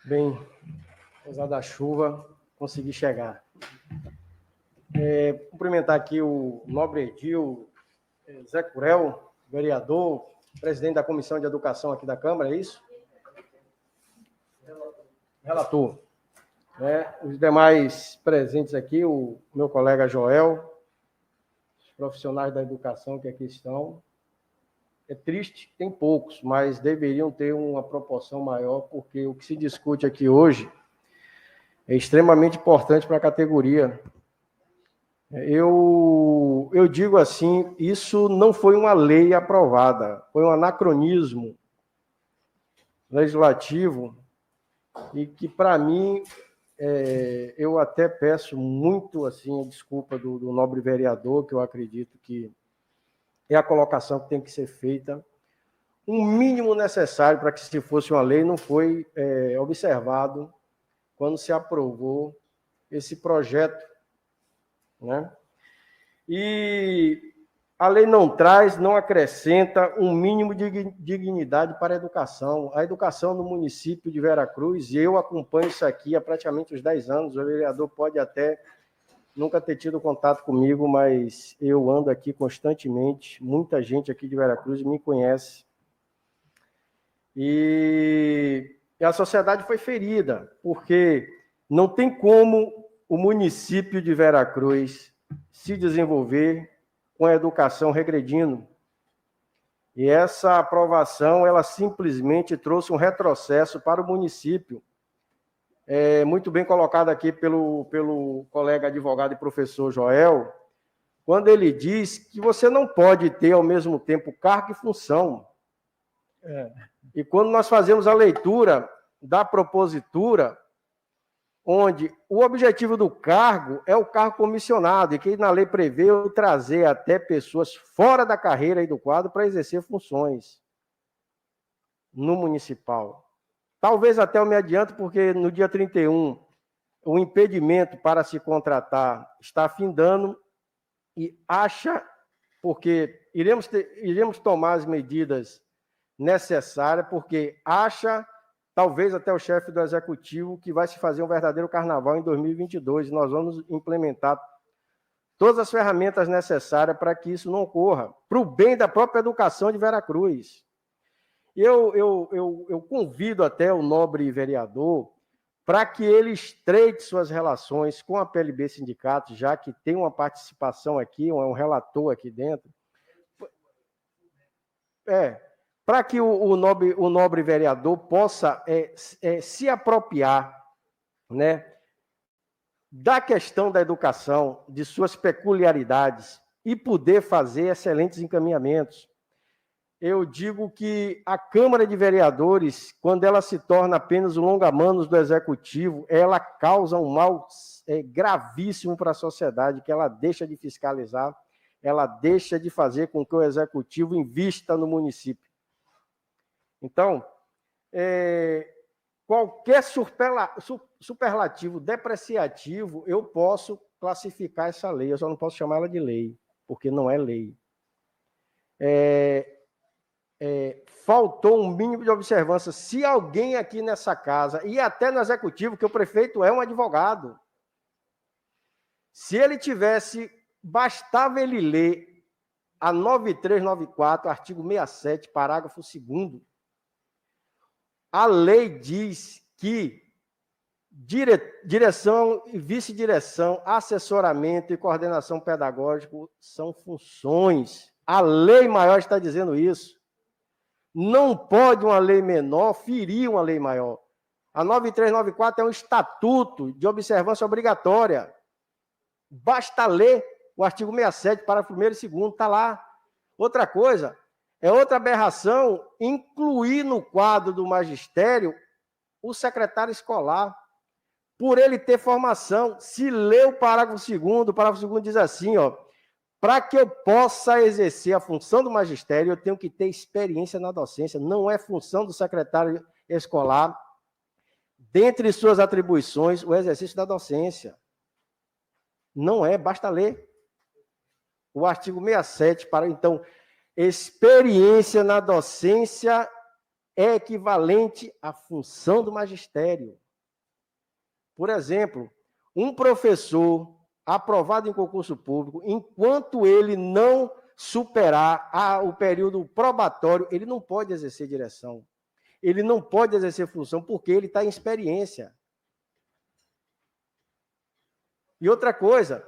Bem, apesar da chuva, consegui chegar. Cumprimentar aqui o nobre Edil Zé Curel, vereador, presidente da Comissão de Educação aqui da Câmara, é isso? Relator. Os demais presentes aqui, o meu colega Joel, os profissionais da educação que aqui estão. É triste, tem poucos, mas deveriam ter uma proporção maior, porque o que se discute aqui hoje é extremamente importante para a categoria. Eu digo assim, isso não foi uma lei aprovada, foi um anacronismo legislativo e que, para mim, eu até peço muito assim, a desculpa do nobre vereador, que eu acredito que é a colocação que tem que ser feita. O mínimo necessário para que se fosse uma lei não foi observado quando se aprovou esse projeto, né? E a lei não traz, não acrescenta um mínimo de dignidade para a educação. A educação no município de Veracruz, e eu acompanho isso aqui há praticamente uns 10 anos, o vereador pode até nunca ter tido contato comigo, mas eu ando aqui constantemente, muita gente aqui de Veracruz me conhece. E a sociedade foi ferida, porque não tem como o município de Veracruz se desenvolver com a educação regredindo. E essa aprovação, ela simplesmente trouxe um retrocesso para o município. Muito bem colocado aqui pelo colega advogado e professor Joel, quando ele diz que você não pode ter ao mesmo tempo cargo e função. E quando nós fazemos a leitura da propositura, onde o objetivo do cargo é o cargo comissionado, e que na lei prevê trazer até pessoas fora da carreira e do quadro para exercer funções no municipal. Talvez até eu me adianto, porque no dia 31 o impedimento para se contratar está findando e acha, porque iremos tomar as medidas necessárias, porque acha, talvez até o chefe do executivo, que vai se fazer um verdadeiro carnaval em 2022. Nós vamos implementar todas as ferramentas necessárias para que isso não ocorra, para o bem da própria educação de Veracruz. Eu convido até o nobre vereador para que ele estreite suas relações com a PLB Sindicato, já que tem uma participação aqui, um relator aqui dentro, para que o nobre vereador possa se apropriar, né, da questão da educação, de suas peculiaridades, e poder fazer excelentes encaminhamentos. Eu digo que a Câmara de Vereadores, quando ela se torna apenas o longa-manos do Executivo, ela causa um mal gravíssimo para a sociedade, que ela deixa de fiscalizar, ela deixa de fazer com que o Executivo invista no município. Então, qualquer superlativo depreciativo, eu posso classificar essa lei, eu só não posso chamar ela de lei, porque não é lei. Faltou um mínimo de observância. Se alguém aqui nessa casa, e até no executivo, que o prefeito é um advogado, se ele tivesse, bastava ele ler a 9394, artigo 67, parágrafo 2º, a lei diz que direção e vice-direção, assessoramento e coordenação pedagógica são funções. A lei maior está dizendo isso. Não pode uma lei menor ferir uma lei maior. A 9394 é um estatuto de observância obrigatória. Basta ler o artigo 67, parágrafo 1º e 2º, está lá. Outra coisa, é outra aberração incluir no quadro do magistério o secretário escolar, por ele ter formação. Se lê o parágrafo 2º diz assim, para que eu possa exercer a função do magistério, eu tenho que ter experiência na docência. Não é função do secretário escolar, dentre suas atribuições, o exercício da docência. Não é, basta ler o artigo 67, então, experiência na docência é equivalente à função do magistério. Por exemplo, um professor aprovado em concurso público, enquanto ele não superar o período probatório, ele não pode exercer direção. Ele não pode exercer função porque ele está em experiência. E outra coisa,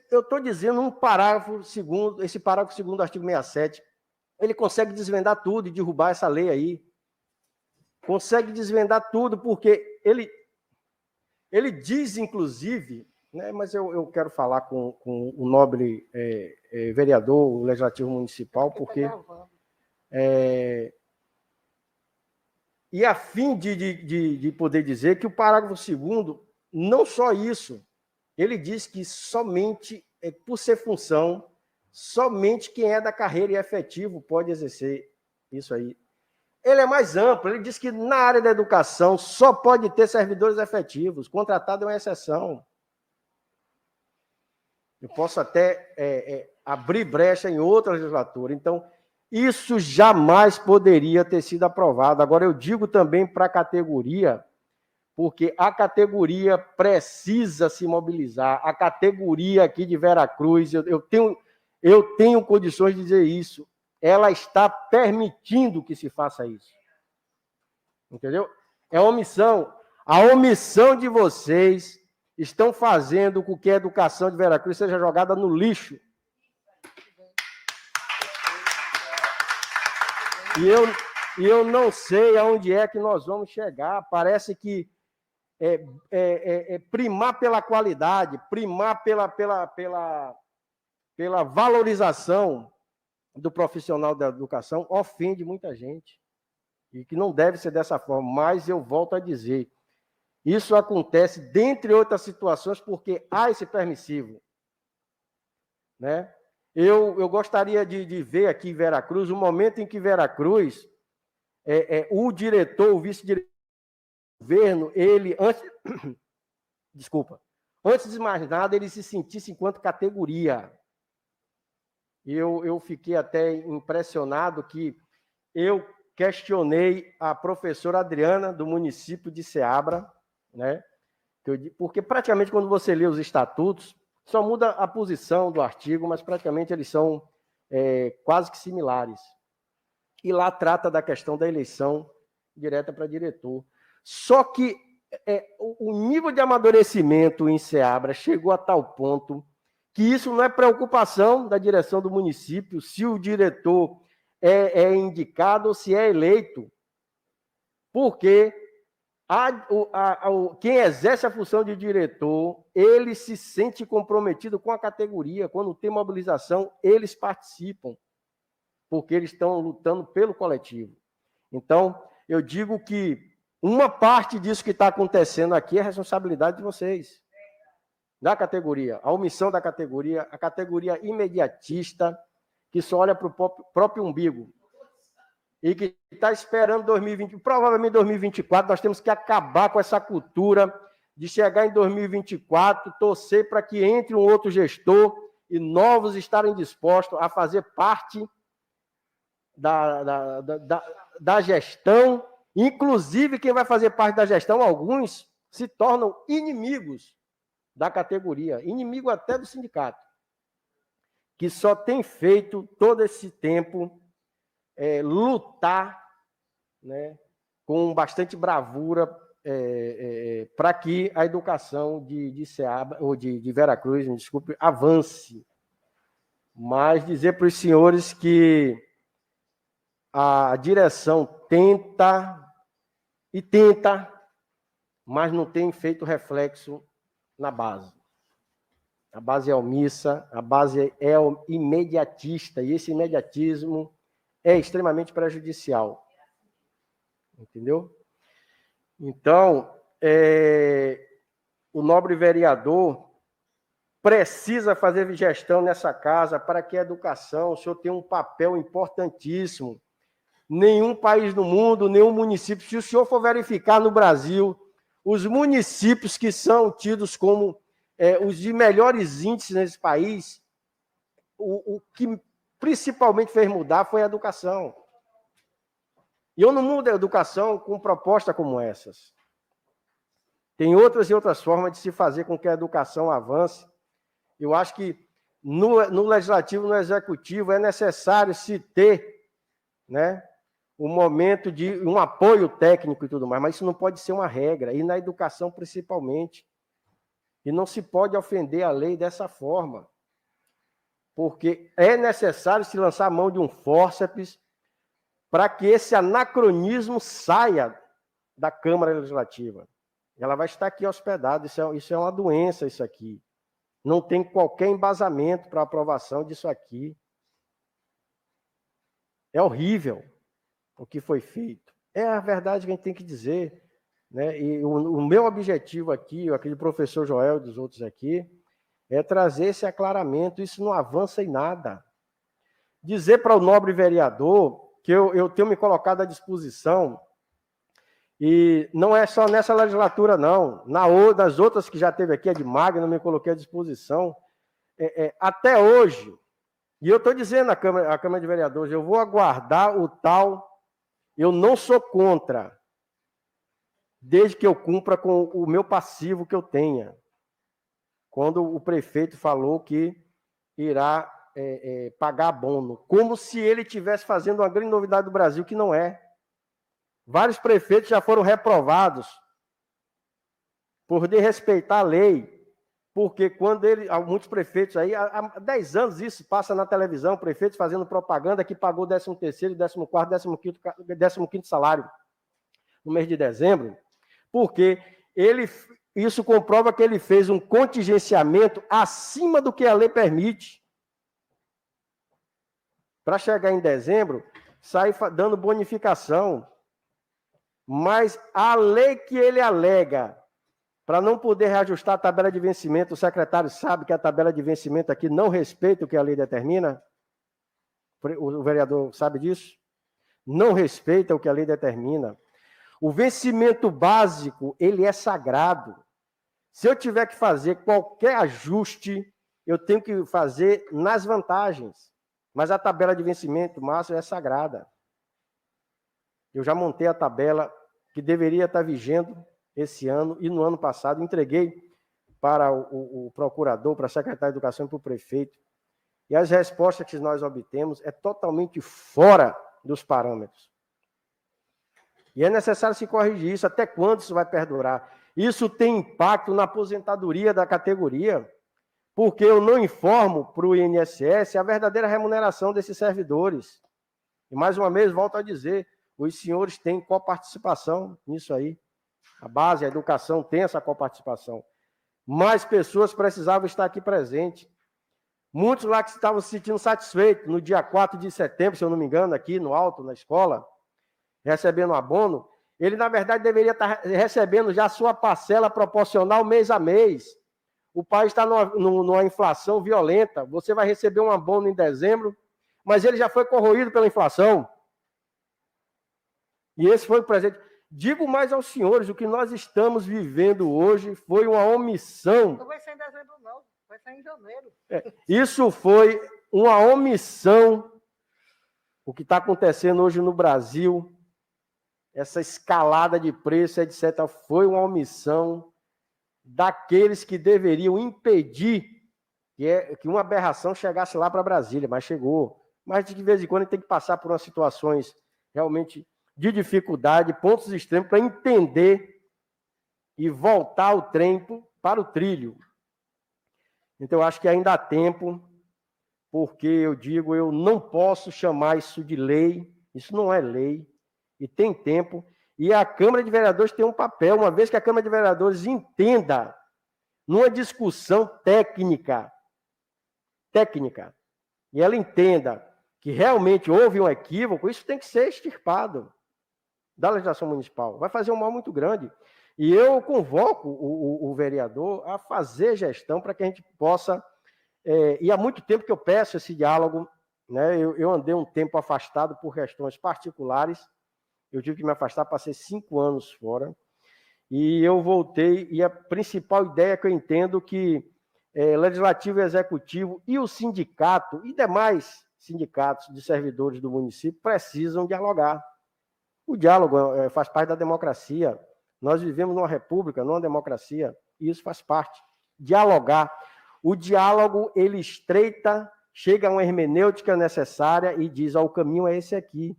eu estou dizendo um parágrafo 2º, esse parágrafo 2º do artigo 67, ele consegue desvendar tudo e derrubar essa lei aí. Consegue desvendar tudo, porque ele diz, inclusive, né, mas eu quero falar com o nobre vereador, o Legislativo Municipal, porque... e a fim de poder dizer que o parágrafo 2º, não só isso, ele diz que somente, por ser função, somente quem é da carreira e efetivo pode exercer isso aí. Ele é mais amplo, ele diz que na área da educação só pode ter servidores efetivos, contratado é uma exceção. Eu posso até abrir brecha em outra legislatura. Então, isso jamais poderia ter sido aprovado. Agora, eu digo também para a categoria, porque a categoria precisa se mobilizar. A categoria aqui de Veracruz, eu tenho condições de dizer isso, ela está permitindo que se faça isso. Entendeu? É omissão. A omissão de vocês estão fazendo com que a educação de Veracruz seja jogada no lixo. E eu não sei aonde é que nós vamos chegar. Parece que primar pela qualidade, primar pela valorização do profissional da educação ofende muita gente. E que não deve ser dessa forma. Mas eu volto a dizer, isso acontece, dentre outras situações, porque há esse permissivo. Né? Eu gostaria de ver aqui em Veracruz, um momento em que Veracruz, o diretor, o vice-diretor, governo, ele, antes de mais nada, ele se sentisse enquanto categoria. Eu fiquei até impressionado que eu questionei a professora Adriana, do município de Ceabra, né? Porque praticamente quando você lê os estatutos, só muda a posição do artigo, mas praticamente eles são quase que similares. E lá trata da questão da eleição direta para diretor. Só que o nível de amadurecimento em Ceabra chegou a tal ponto que isso não é preocupação da direção do município, se o diretor é indicado ou se é eleito, porque quem exerce a função de diretor, ele se sente comprometido com a categoria. Quando tem mobilização, eles participam, porque eles estão lutando pelo coletivo. Então, eu digo que uma parte disso que está acontecendo aqui é responsabilidade de vocês, da categoria, a omissão da categoria, a categoria imediatista, que só olha para o próprio umbigo, e que está esperando 2020, provavelmente 2024, nós temos que acabar com essa cultura de chegar em 2024, torcer para que entre um outro gestor e novos estarem dispostos a fazer parte da gestão. Inclusive, quem vai fazer parte da gestão, alguns se tornam inimigos da categoria, inimigo até do sindicato, que só tem feito todo esse tempo lutar, né, com bastante bravura para que a educação de Ceabra, ou de Veracruz, me desculpe, avance. Mas dizer para os senhores que a direção tenta, mas não tem feito reflexo na base. A base é omissa, a base é imediatista, e esse imediatismo é extremamente prejudicial. Entendeu? Então, o nobre vereador precisa fazer gestão nessa casa para que a educação, o senhor tenha um papel importantíssimo. Nenhum país do mundo, nenhum município, se o senhor for verificar no Brasil, os municípios que são tidos como os de melhores índices nesse país, o que principalmente fez mudar foi a educação. E eu não mudo a educação com proposta como essas. Tem outras e outras formas de se fazer com que a educação avance. Eu acho que no legislativo, no executivo, é necessário se ter, né, um momento de um apoio técnico e tudo mais, mas isso não pode ser uma regra, e na educação principalmente. E não se pode ofender a lei dessa forma, porque é necessário se lançar a mão de um fórceps para que esse anacronismo saia da Câmara Legislativa. Ela vai estar aqui hospedada, isso é uma doença, isso aqui. Não tem qualquer embasamento para aprovação disso aqui. É horrível o que foi feito. É a verdade que a gente tem que dizer, né? E o meu objetivo aqui, aquele professor Joel e dos outros aqui, é trazer esse aclaramento. Isso não avança em nada. Dizer para o nobre vereador que eu tenho me colocado à disposição, e não é só nessa legislatura, não. Das outras que já teve aqui, a de Magno, eu me coloquei à disposição. Até hoje, e eu estou dizendo à Câmara de Vereadores, eu vou aguardar o tal. Eu não sou contra, desde que eu cumpra com o meu passivo que eu tenha. Quando o prefeito falou que irá pagar abono, como se ele estivesse fazendo uma grande novidade do Brasil, que não é. Vários prefeitos já foram reprovados por desrespeitar a lei, porque quando muitos prefeitos aí, há 10 anos isso passa na televisão, prefeitos fazendo propaganda que pagou 13º, 14º, 15º salário no mês de dezembro, porque isso comprova que ele fez um contingenciamento acima do que a lei permite. Para chegar em dezembro, sair dando bonificação. Mas a lei que ele alega para não poder reajustar a tabela de vencimento, o secretário sabe que a tabela de vencimento aqui não respeita o que a lei determina? O vereador sabe disso? Não respeita o que a lei determina. O vencimento básico, ele é sagrado. Se eu tiver que fazer qualquer ajuste, eu tenho que fazer nas vantagens. Mas a tabela de vencimento, Márcio, é sagrada. Eu já montei a tabela que deveria estar vigendo esse ano e no ano passado entreguei para o procurador, para a secretária de Educação e para o prefeito. E as respostas que nós obtemos é totalmente fora dos parâmetros. E é necessário se corrigir isso. Até quando isso vai perdurar? Isso tem impacto na aposentadoria da categoria, porque eu não informo para o INSS a verdadeira remuneração desses servidores. E, mais uma vez, volto a dizer, os senhores têm coparticipação nisso aí. A base, a educação tem essa coparticipação. Mais pessoas precisavam estar aqui presentes. Muitos lá que estavam se sentindo satisfeitos no dia 4 de setembro, se eu não me engano, aqui no alto, na escola, recebendo abono, ele, na verdade, deveria estar recebendo já a sua parcela proporcional mês a mês. O país está numa inflação violenta. Você vai receber um abono em dezembro, mas ele já foi corroído pela inflação. E esse foi o presente. Digo mais aos senhores, o que nós estamos vivendo hoje foi uma omissão. Não vai ser em dezembro, não. Vai ser em janeiro. Isso foi uma omissão. O que está acontecendo hoje no Brasil, essa escalada de preço, etc., foi uma omissão daqueles que deveriam impedir que uma aberração chegasse lá para Brasília, mas chegou. Mas, de vez em quando, a gente tem que passar por umas situações realmente de dificuldade, pontos extremos, para entender e voltar o trem para o trilho. Então, eu acho que ainda há tempo, porque eu não posso chamar isso de lei, isso não é lei, e tem tempo, e a Câmara de Vereadores tem um papel, uma vez que a Câmara de Vereadores entenda, numa discussão técnica, e ela entenda que realmente houve um equívoco, isso tem que ser extirpado da legislação municipal. Vai fazer um mal muito grande. E eu convoco o vereador a fazer gestão para que a gente possa... e há muito tempo que eu peço esse diálogo, né? Eu andei um tempo afastado por questões particulares, eu tive que me afastar, passei 5 anos fora, e eu voltei, e a principal ideia que eu entendo que Legislativo e Executivo e o sindicato, e demais sindicatos de servidores do município, precisam dialogar. O diálogo faz parte da democracia. Nós vivemos numa república, numa democracia, e isso faz parte. Dialogar. O diálogo, ele estreita, chega a uma hermenêutica necessária e diz, o caminho é esse aqui.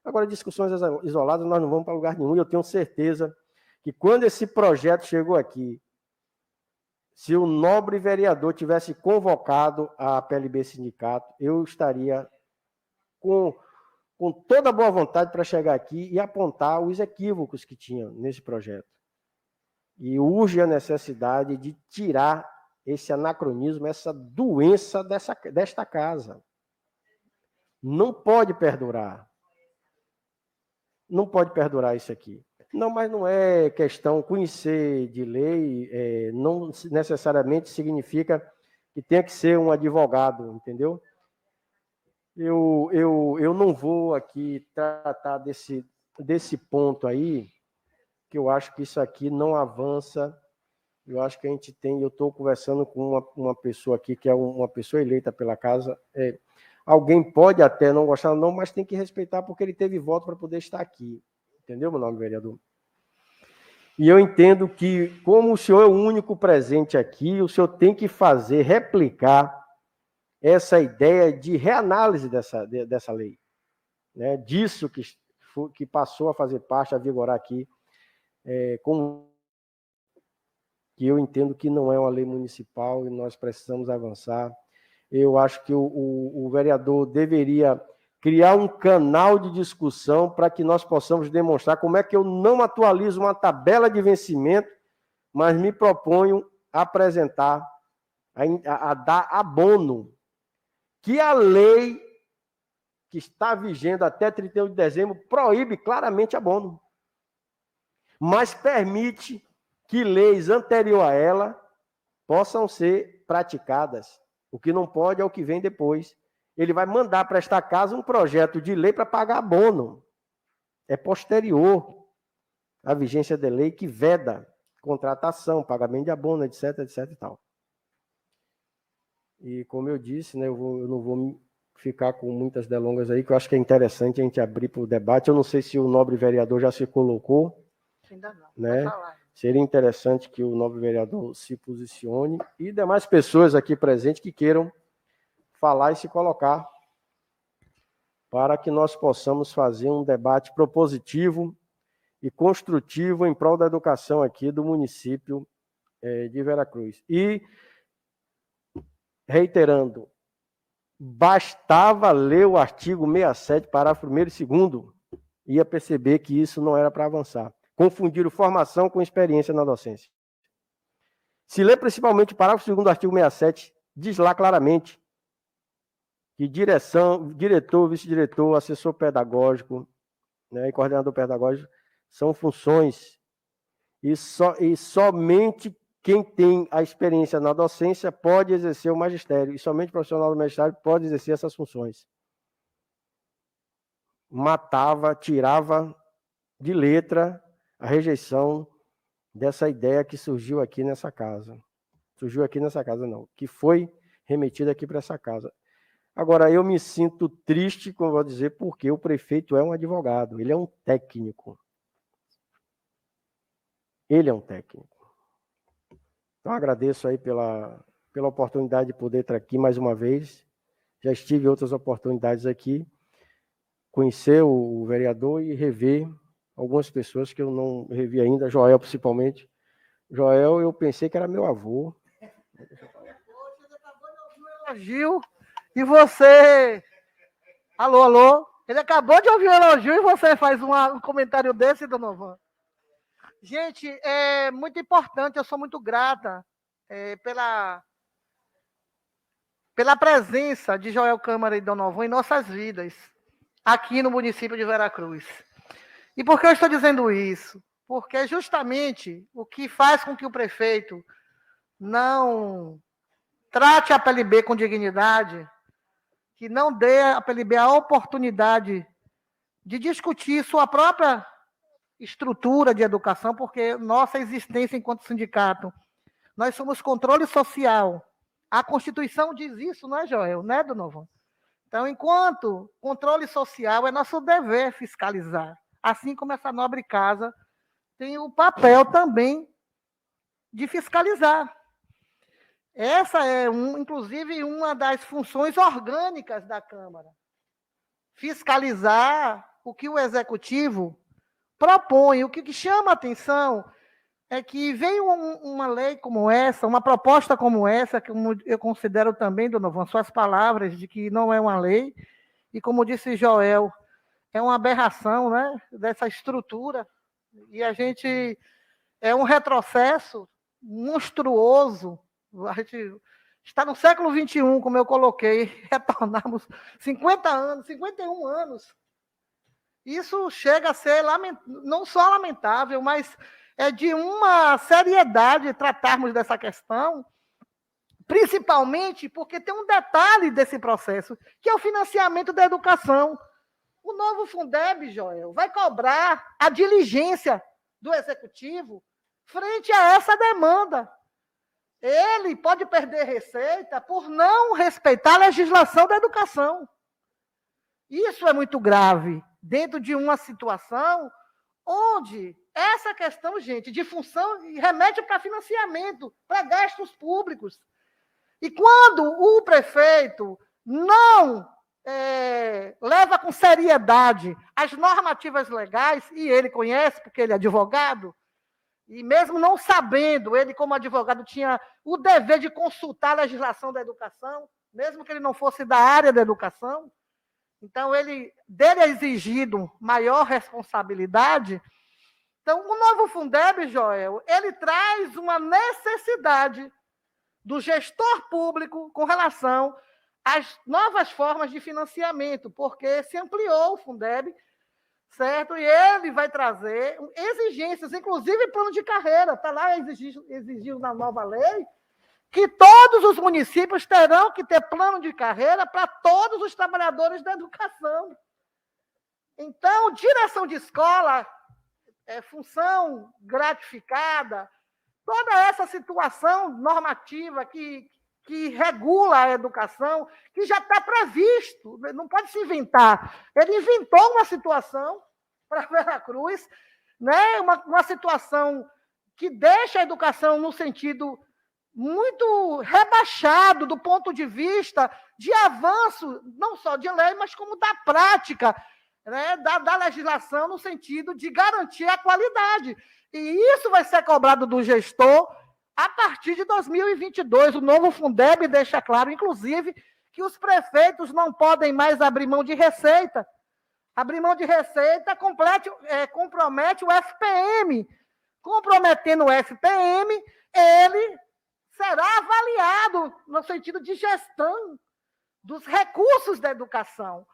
Agora, discussões isoladas, nós não vamos para lugar nenhum, e eu tenho certeza que quando esse projeto chegou aqui, se o nobre vereador tivesse convocado a PLB Sindicato, eu estaria com toda a boa vontade para chegar aqui e apontar os equívocos que tinha nesse projeto. E urge a necessidade de tirar esse anacronismo, essa doença desta casa. Não pode perdurar. Não pode perdurar isso aqui. Não, mas não é questão conhecer de lei, não necessariamente significa que tenha que ser um advogado, entendeu? Eu não vou aqui tratar desse ponto aí, que eu acho que isso aqui não avança. Eu acho que a gente tem, eu estou conversando com uma pessoa aqui, que é uma pessoa eleita pela casa. Alguém pode até não gostar, não, mas tem que respeitar, porque ele teve voto para poder estar aqui. Entendeu, meu nome, vereador? E eu entendo que, como o senhor é o único presente aqui, o senhor tem que replicar essa ideia de reanálise dessa lei, né? Disso que passou a fazer parte, a vigorar aqui, que eu entendo que não é uma lei municipal e nós precisamos avançar. Eu acho que o vereador deveria criar um canal de discussão para que nós possamos demonstrar como é que eu não atualizo uma tabela de vencimento, mas me proponho a apresentar, a dar abono, que a lei que está vigendo até 31 de dezembro proíbe claramente abono, mas permite que leis anteriores a ela possam ser praticadas. O que não pode é o que vem depois. Ele vai mandar para esta casa um projeto de lei para pagar abono. É posterior. a vigência da lei que veda contratação, pagamento de abono, etc, etc e tal. E como eu disse, né, eu não vou ficar com muitas delongas aí, que eu acho que é interessante a gente abrir para o debate. Eu não sei se o nobre vereador já se colocou. Ainda não. Né? Vai falar. Seria interessante que o nobre vereador se posicione e demais pessoas aqui presentes que queiram falar e se colocar para que nós possamos fazer um debate propositivo e construtivo em prol da educação aqui do município de Veracruz. E, reiterando, bastava ler o artigo 67, parágrafo 1º e 2º, ia perceber que isso não era para avançar. Confundiram formação com experiência na docência. Se lê principalmente o parágrafo 2º do artigo 67, diz lá claramente que diretor, vice-diretor, assessor pedagógico, né, e coordenador pedagógico são funções e somente quem tem a experiência na docência pode exercer o magistério, e somente o profissional do magistério pode exercer essas funções. Matava, tirava de letra a rejeição dessa ideia que surgiu aqui nessa casa. Surgiu aqui nessa casa, não, que foi remetida aqui para essa casa. Agora, eu me sinto triste, como eu vou dizer, porque o prefeito é um advogado, ele é um técnico. Ele é um técnico. Então, agradeço aí pela oportunidade de poder estar aqui mais uma vez. Já estive em outras oportunidades aqui, conhecer o vereador e rever algumas pessoas que eu não revi ainda, Joel principalmente. Joel, eu pensei que era meu avô. Elogio e você... Alô, alô? Ele acabou de ouvir o elogio e você faz um comentário desse, Donovan? Gente, é muito importante, eu sou muito grata pela presença de Joel Câmara e Donovan em nossas vidas, aqui no município de Veracruz. E por que eu estou dizendo isso? Porque justamente o que faz com que o prefeito não trate a PLB com dignidade, que não dê à PLB a oportunidade de discutir sua própria estrutura de educação, porque nossa existência enquanto sindicato, nós somos controle social. A Constituição diz isso, não é, Joel? Né, Donovan? Então, enquanto controle social, é nosso dever fiscalizar. Assim como essa nobre casa tem o papel também de fiscalizar. Essa é, inclusive, uma das funções orgânicas da Câmara. Fiscalizar o que o Executivo propõe. O que chama a atenção é que vem uma lei como essa, uma proposta como essa, que eu considero também, Donovan, suas palavras de que não é uma lei, e como disse Joel, é uma aberração, né, dessa estrutura, e a gente é um retrocesso monstruoso. A gente está no século XXI, como eu coloquei, retornamos 50 anos, 51 anos. Isso chega a ser não só lamentável, mas é de uma seriedade tratarmos dessa questão, principalmente porque tem um detalhe desse processo, que é o financiamento da educação. O novo Fundeb, Joel, vai cobrar a diligência do Executivo frente a essa demanda. Ele pode perder receita por não respeitar a legislação da educação. Isso é muito grave, dentro de uma situação onde essa questão, gente, de função remete para financiamento, para gastos públicos. E quando o prefeito não leva com seriedade as normativas legais, e ele conhece, porque ele é advogado, e mesmo não sabendo, ele como advogado tinha o dever de consultar a legislação da educação, mesmo que ele não fosse da área da educação. Então, dele é exigido maior responsabilidade. Então, o novo Fundeb, Joel, ele traz uma necessidade do gestor público com relação às novas formas de financiamento, porque se ampliou o Fundeb, certo? E ele vai trazer exigências, inclusive plano de carreira, está lá exigido na nova lei, que todos os municípios terão que ter plano de carreira para todos os trabalhadores da educação. Então, direção de escola, função gratificada, toda essa situação normativa que regula a educação, que já está previsto, não pode se inventar. Ele inventou uma situação para Veracruz, né? Uma situação que deixa a educação no sentido muito rebaixado do ponto de vista de avanço, não só de lei, mas como da prática, né, da legislação, no sentido de garantir a qualidade. E isso vai ser cobrado do gestor a partir de 2022. O novo Fundeb deixa claro, inclusive, que os prefeitos não podem mais abrir mão de receita. Abrir mão de receita compromete o FPM. Comprometendo o FPM, ele será avaliado no sentido de gestão dos recursos da educação.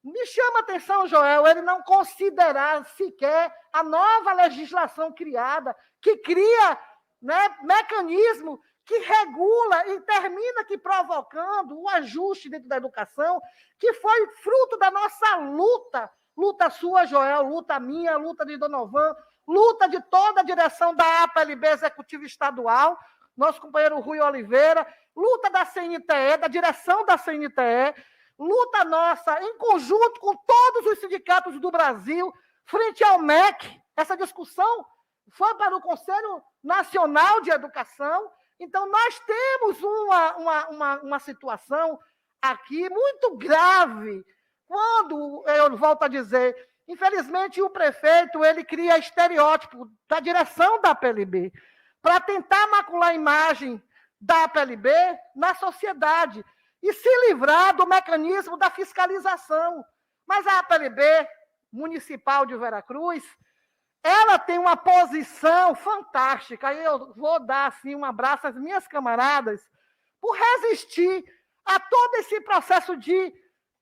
Me chama a atenção, Joel, ele não considerar sequer a nova legislação criada, que cria, né, mecanismo que regula e termina aqui provocando o ajuste dentro da educação, que foi fruto da nossa luta sua, Joel, luta minha, luta de Donovan, luta de toda a direção da APLB Executiva Estadual, nosso companheiro Rui Oliveira, luta da CNTE, da direção da CNTE, luta nossa em conjunto com todos os sindicatos do Brasil, frente ao MEC. Essa discussão foi para o Conselho Nacional de Educação. Então, nós temos uma situação aqui muito grave, quando, eu volto a dizer, infelizmente, o prefeito ele cria estereótipo da direção da APLB, para tentar macular a imagem da APLB na sociedade e se livrar do mecanismo da fiscalização. Mas a APLB Municipal de Veracruz, ela tem uma posição fantástica, e eu vou dar assim, um abraço às minhas camaradas, por resistir a todo esse processo de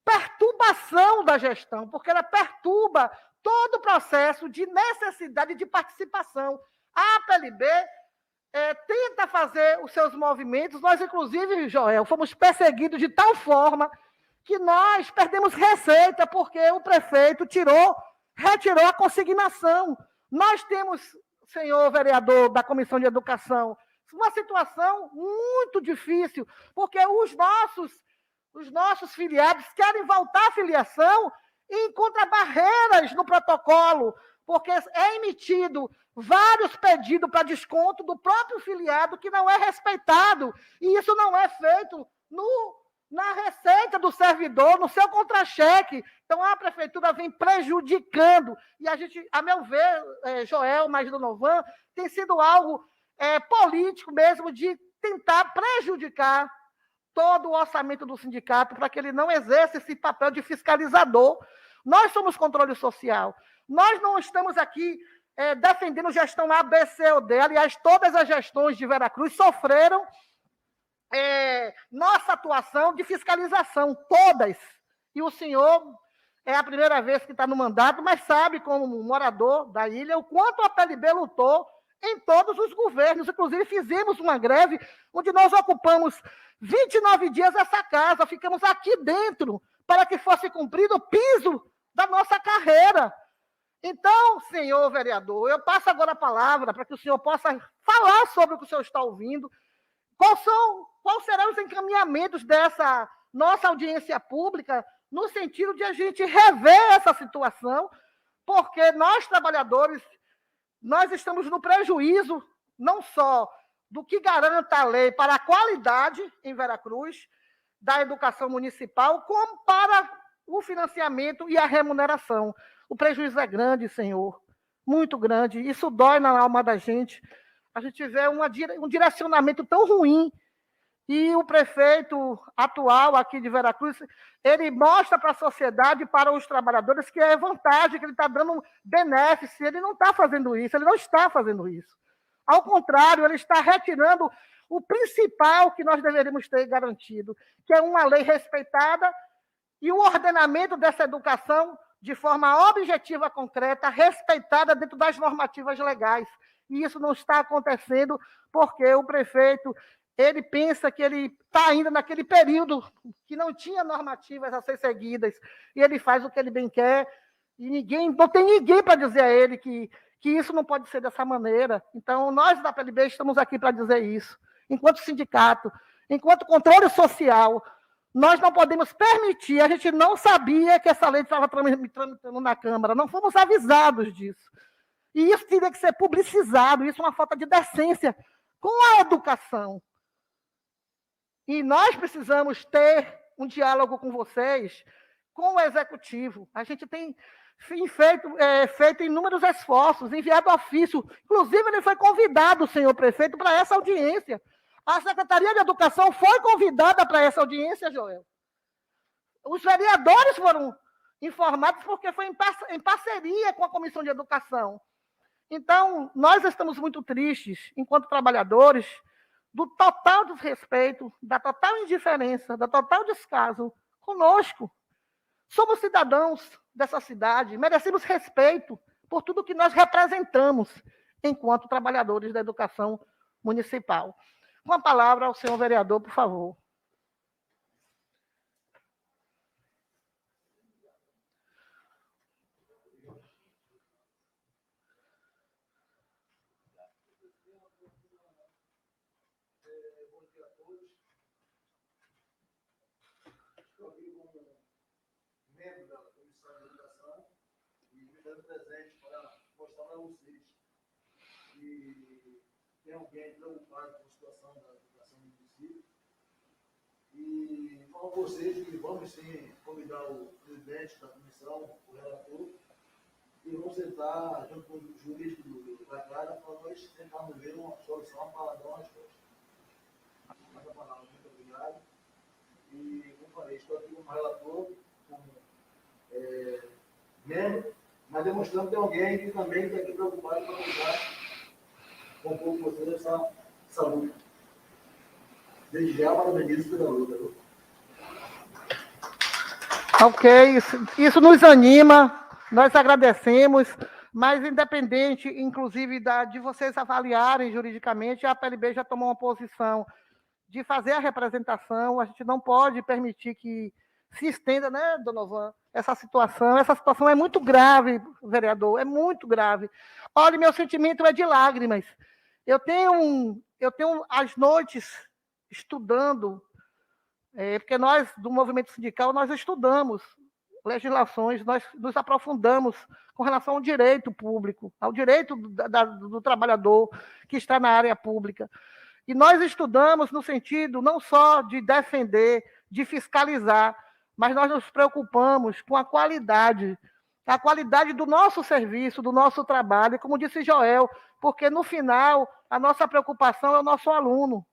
perturbação da gestão, porque ela perturba todo o processo de necessidade de participação. A APLB tenta fazer os seus movimentos. Nós, inclusive, Joel, fomos perseguidos de tal forma que nós perdemos receita, porque o prefeito retirou a consignação. Nós temos, senhor vereador da Comissão de Educação, uma situação muito difícil, porque os nossos filiados querem voltar à filiação e encontram barreiras no protocolo, porque é emitido vários pedidos para desconto do próprio filiado que não é respeitado, e isso não é feito na receita do servidor, no seu contra-cheque. Então, a prefeitura vem prejudicando, e a gente, a meu ver, Joel, mais do Novan, tem sido algo político mesmo, de tentar prejudicar todo o orçamento do sindicato para que ele não exerça esse papel de fiscalizador. Nós somos controle social. Nós não estamos aqui defendendo gestão A, B, C ou D. Aliás, todas as gestões de Veracruz sofreram nossa atuação de fiscalização, todas. E o senhor é a primeira vez que está no mandato, mas sabe, como morador da ilha, o quanto a APLB lutou em todos os governos. Inclusive, fizemos uma greve onde nós ocupamos 29 dias essa casa, ficamos aqui dentro para que fosse cumprido o piso da nossa carreira. Então, senhor vereador, eu passo agora a palavra para que o senhor possa falar sobre o que o senhor está ouvindo, quais serão os encaminhamentos dessa nossa audiência pública, no sentido de a gente rever essa situação, porque nós, trabalhadores, nós estamos no prejuízo, não só do que garanta a lei para a qualidade em Veracruz, da educação municipal, como para o financiamento e a remuneração. O prejuízo é grande, senhor, muito grande. Isso dói na alma da gente. A gente vê um direcionamento tão ruim. E o prefeito atual aqui de Veracruz, ele mostra para a sociedade, para os trabalhadores, que é vantagem, que ele está dando um benefício. Ele não está fazendo isso, ele não está fazendo isso. Ao contrário, ele está retirando o principal que nós deveríamos ter garantido, que é uma lei respeitada e o ordenamento dessa educação de forma objetiva, concreta, respeitada dentro das normativas legais. E isso não está acontecendo porque o prefeito, ele pensa que ele está ainda naquele período que não tinha normativas a ser seguidas, e ele faz o que ele bem quer, e não tem ninguém para dizer a ele que que isso não pode ser dessa maneira. Então, nós da PLB estamos aqui para dizer isso. Enquanto sindicato, enquanto controle social, nós não podemos permitir, a gente não sabia que essa lei estava tramitando na Câmara, não fomos avisados disso. E isso teria que ser publicizado, isso é uma falta de decência com a educação. E nós precisamos ter um diálogo com vocês, com o Executivo. A gente tem feito inúmeros esforços, enviado ofício. Inclusive, ele foi convidado, senhor prefeito, para essa audiência. A Secretaria de Educação foi convidada para essa audiência, Joel. Os vereadores foram informados porque foi em parceria com a Comissão de Educação. Então, nós estamos muito tristes, enquanto trabalhadores, do total desrespeito, da total indiferença, da total descaso conosco. Somos cidadãos dessa cidade, merecemos respeito por tudo que nós representamos enquanto trabalhadores da educação municipal. Com a palavra ao senhor vereador, por favor. Bom dia a todos. Estou aqui como membro da Comissão de Educação e me dando presente para mostrar para vocês que tem alguém preocupado com a situação da educação do município. E falo para vocês que vamos sim convidar o presidente da comissão, o relator, e vamos sentar junto com o jurídico da Câmara para nós tentarmos ver uma solução para nós. Mais a palavra, muito obrigado. E, como falei, estou aqui como relator, como membro, mas demonstrando que tem alguém que também está aqui preocupado para ajudar com um pouco vocês essa luta. Desde já, parabenizo pela luta. Ok, isso nos anima, nós agradecemos, mas independente, inclusive, de vocês avaliarem juridicamente, a PLB já tomou uma posição de fazer a representação, a gente não pode permitir que se estenda, né, Donovan, essa situação é muito grave, vereador, é muito grave. Olha, meu sentimento é de lágrimas. Eu tenho as noites estudando, porque nós, do movimento sindical, nós estudamos legislações, nós nos aprofundamos com relação ao direito público, ao direito do trabalhador que está na área pública. E nós estudamos no sentido não só de defender, de fiscalizar, mas nós nos preocupamos com a qualidade do nosso serviço, do nosso trabalho, como disse Joel, porque no final a nossa preocupação é o nosso aluno,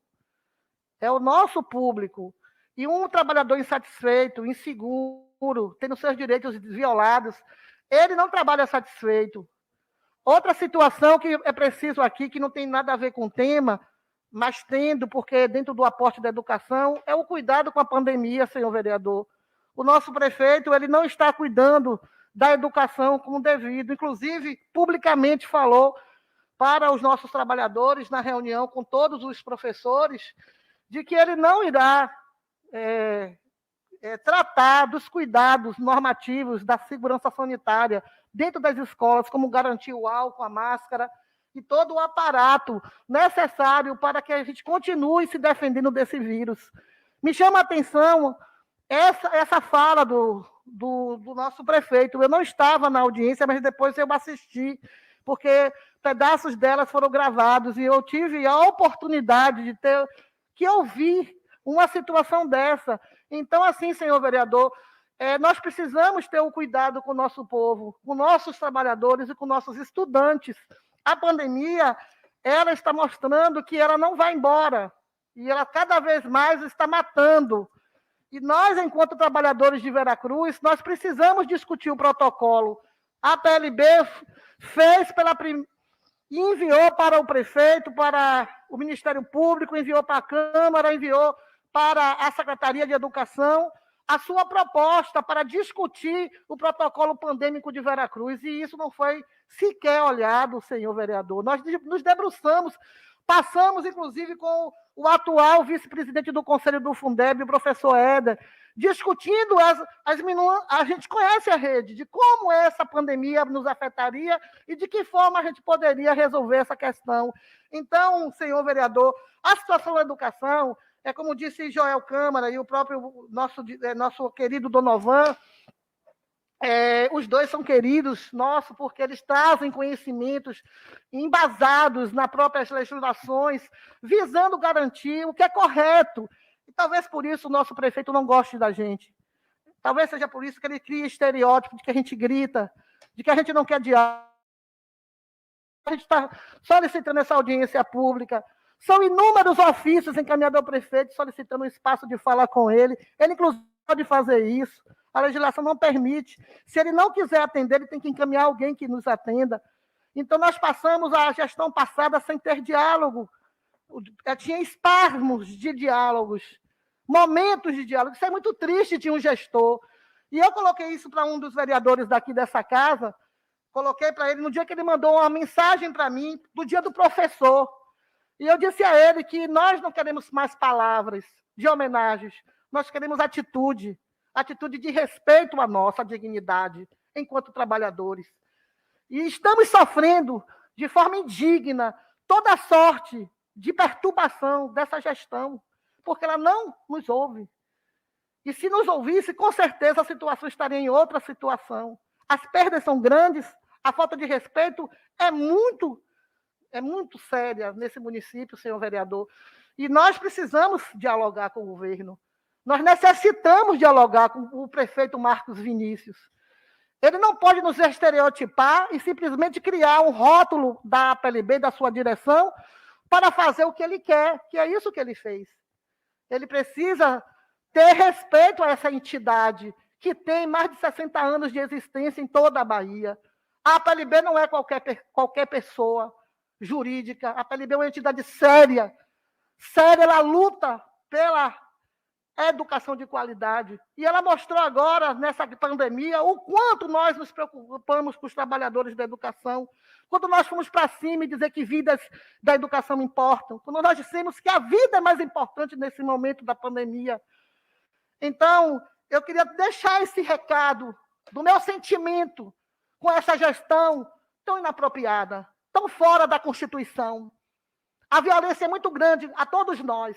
é o nosso público. E um trabalhador insatisfeito, inseguro, tendo seus direitos violados, ele não trabalha satisfeito. Outra situação que é preciso aqui, que não tem nada a ver com o tema, mas tendo, porque dentro do aporte da educação, é o cuidado com a pandemia, senhor vereador. O nosso prefeito, ele não está cuidando da educação como devido, inclusive, publicamente falou para os nossos trabalhadores, na reunião com todos os professores, de que ele não irá tratar dos cuidados normativos da segurança sanitária dentro das escolas, como garantir o álcool, a máscara, e todo o aparato necessário para que a gente continue se defendendo desse vírus. Me chama a atenção essa fala do nosso prefeito. Eu não estava na audiência, mas depois eu assisti, porque pedaços delas foram gravados, e eu tive a oportunidade de que ouvir uma situação dessa. Então, assim, senhor vereador, nós precisamos ter o cuidado com o nosso povo, com nossos trabalhadores e com nossos estudantes. A pandemia, ela está mostrando que ela não vai embora, e ela cada vez mais está matando. E nós, enquanto trabalhadores de Veracruz, nós precisamos discutir o protocolo. A PLB fez e enviou para o prefeito, para o Ministério Público, enviou para a Câmara, enviou para a Secretaria de Educação a sua proposta para discutir o protocolo pandêmico de Veracruz, e isso não foi sequer olhado, senhor vereador. Nós nos debruçamos, passamos, inclusive, com o atual vice-presidente do Conselho do Fundeb, o professor Éder, discutindo a gente conhece a rede, de como essa pandemia nos afetaria e de que forma a gente poderia resolver essa questão. Então, senhor vereador, a situação da educação, é como disse Joel Câmara e o próprio nosso querido Donovan, os dois são queridos nossos, porque eles trazem conhecimentos embasados nas próprias legislações, visando garantir o que é correto. E talvez por isso o nosso prefeito não goste da gente. Talvez seja por isso que ele cria estereótipo de que a gente grita, de que a gente não quer diálogo. A gente está solicitando essa audiência pública. São inúmeros ofícios encaminhados ao prefeito, solicitando um espaço de fala com ele. Ele, inclusive, pode fazer isso. A legislação não permite. Se ele não quiser atender, ele tem que encaminhar alguém que nos atenda. Então, nós passamos a gestão passada sem ter diálogo. Tinha espasmos de diálogos, momentos de diálogo. Isso é muito triste de um gestor. E eu coloquei isso para um dos vereadores daqui dessa casa, coloquei para ele no dia que ele mandou uma mensagem para mim, do dia do professor. E eu disse a ele que nós não queremos mais palavras de homenagens, nós queremos atitude de respeito à nossa dignidade enquanto trabalhadores. E estamos sofrendo de forma indigna toda sorte de perturbação dessa gestão, porque ela não nos ouve. E se nos ouvisse, com certeza a situação estaria em outra situação. As perdas são grandes, a falta de respeito é muito séria nesse município, senhor vereador. E nós precisamos dialogar com o governo. Nós necessitamos dialogar com o prefeito Marcos Vinícius. Ele não pode nos estereotipar e simplesmente criar um rótulo da APLB, da sua direção, para fazer o que ele quer, que é isso que ele fez. Ele precisa ter respeito a essa entidade que tem mais de 60 anos de existência em toda a Bahia. A APLB não é qualquer pessoa jurídica. A APLB é uma entidade séria. Séria, ela luta pela educação de qualidade. E ela mostrou agora, nessa pandemia, o quanto nós nos preocupamos com os trabalhadores da educação, quando nós fomos para cima e dizer que vidas da educação importam, quando nós dissemos que a vida é mais importante nesse momento da pandemia. Então, eu queria deixar esse recado do meu sentimento com essa gestão tão inapropriada, tão fora da Constituição. A violência é muito grande a todos nós,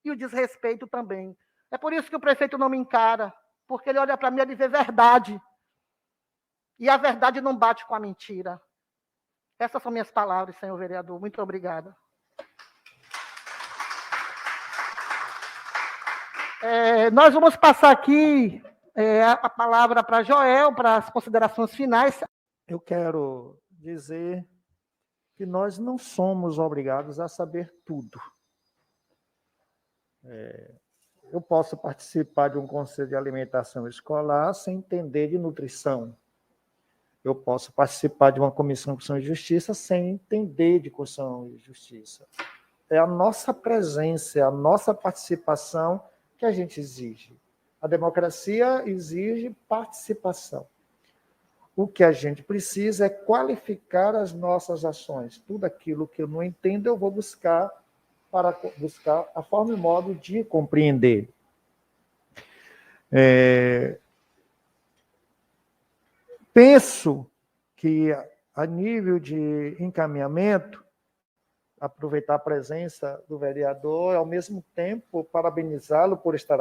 e o desrespeito também. É por isso que o prefeito não me encara, porque ele olha para mim e ele vê verdade. E a verdade não bate com a mentira. Essas são minhas palavras, senhor vereador. Muito obrigada. Nós vamos passar aqui a palavra para Joel, para as considerações finais. Eu quero dizer que nós não somos obrigados a saber tudo. Eu posso participar de um conselho de alimentação escolar sem entender de nutrição. Eu posso participar de uma comissão de Constituição e Justiça sem entender de Constituição e Justiça. É a nossa presença, é a nossa participação que a gente exige. A democracia exige participação. O que a gente precisa é qualificar as nossas ações. Tudo aquilo que eu não entendo, eu vou buscar para buscar a forma e modo de compreender. Penso que, a nível de encaminhamento, aproveitar a presença do vereador e, ao mesmo tempo, parabenizá-lo por estar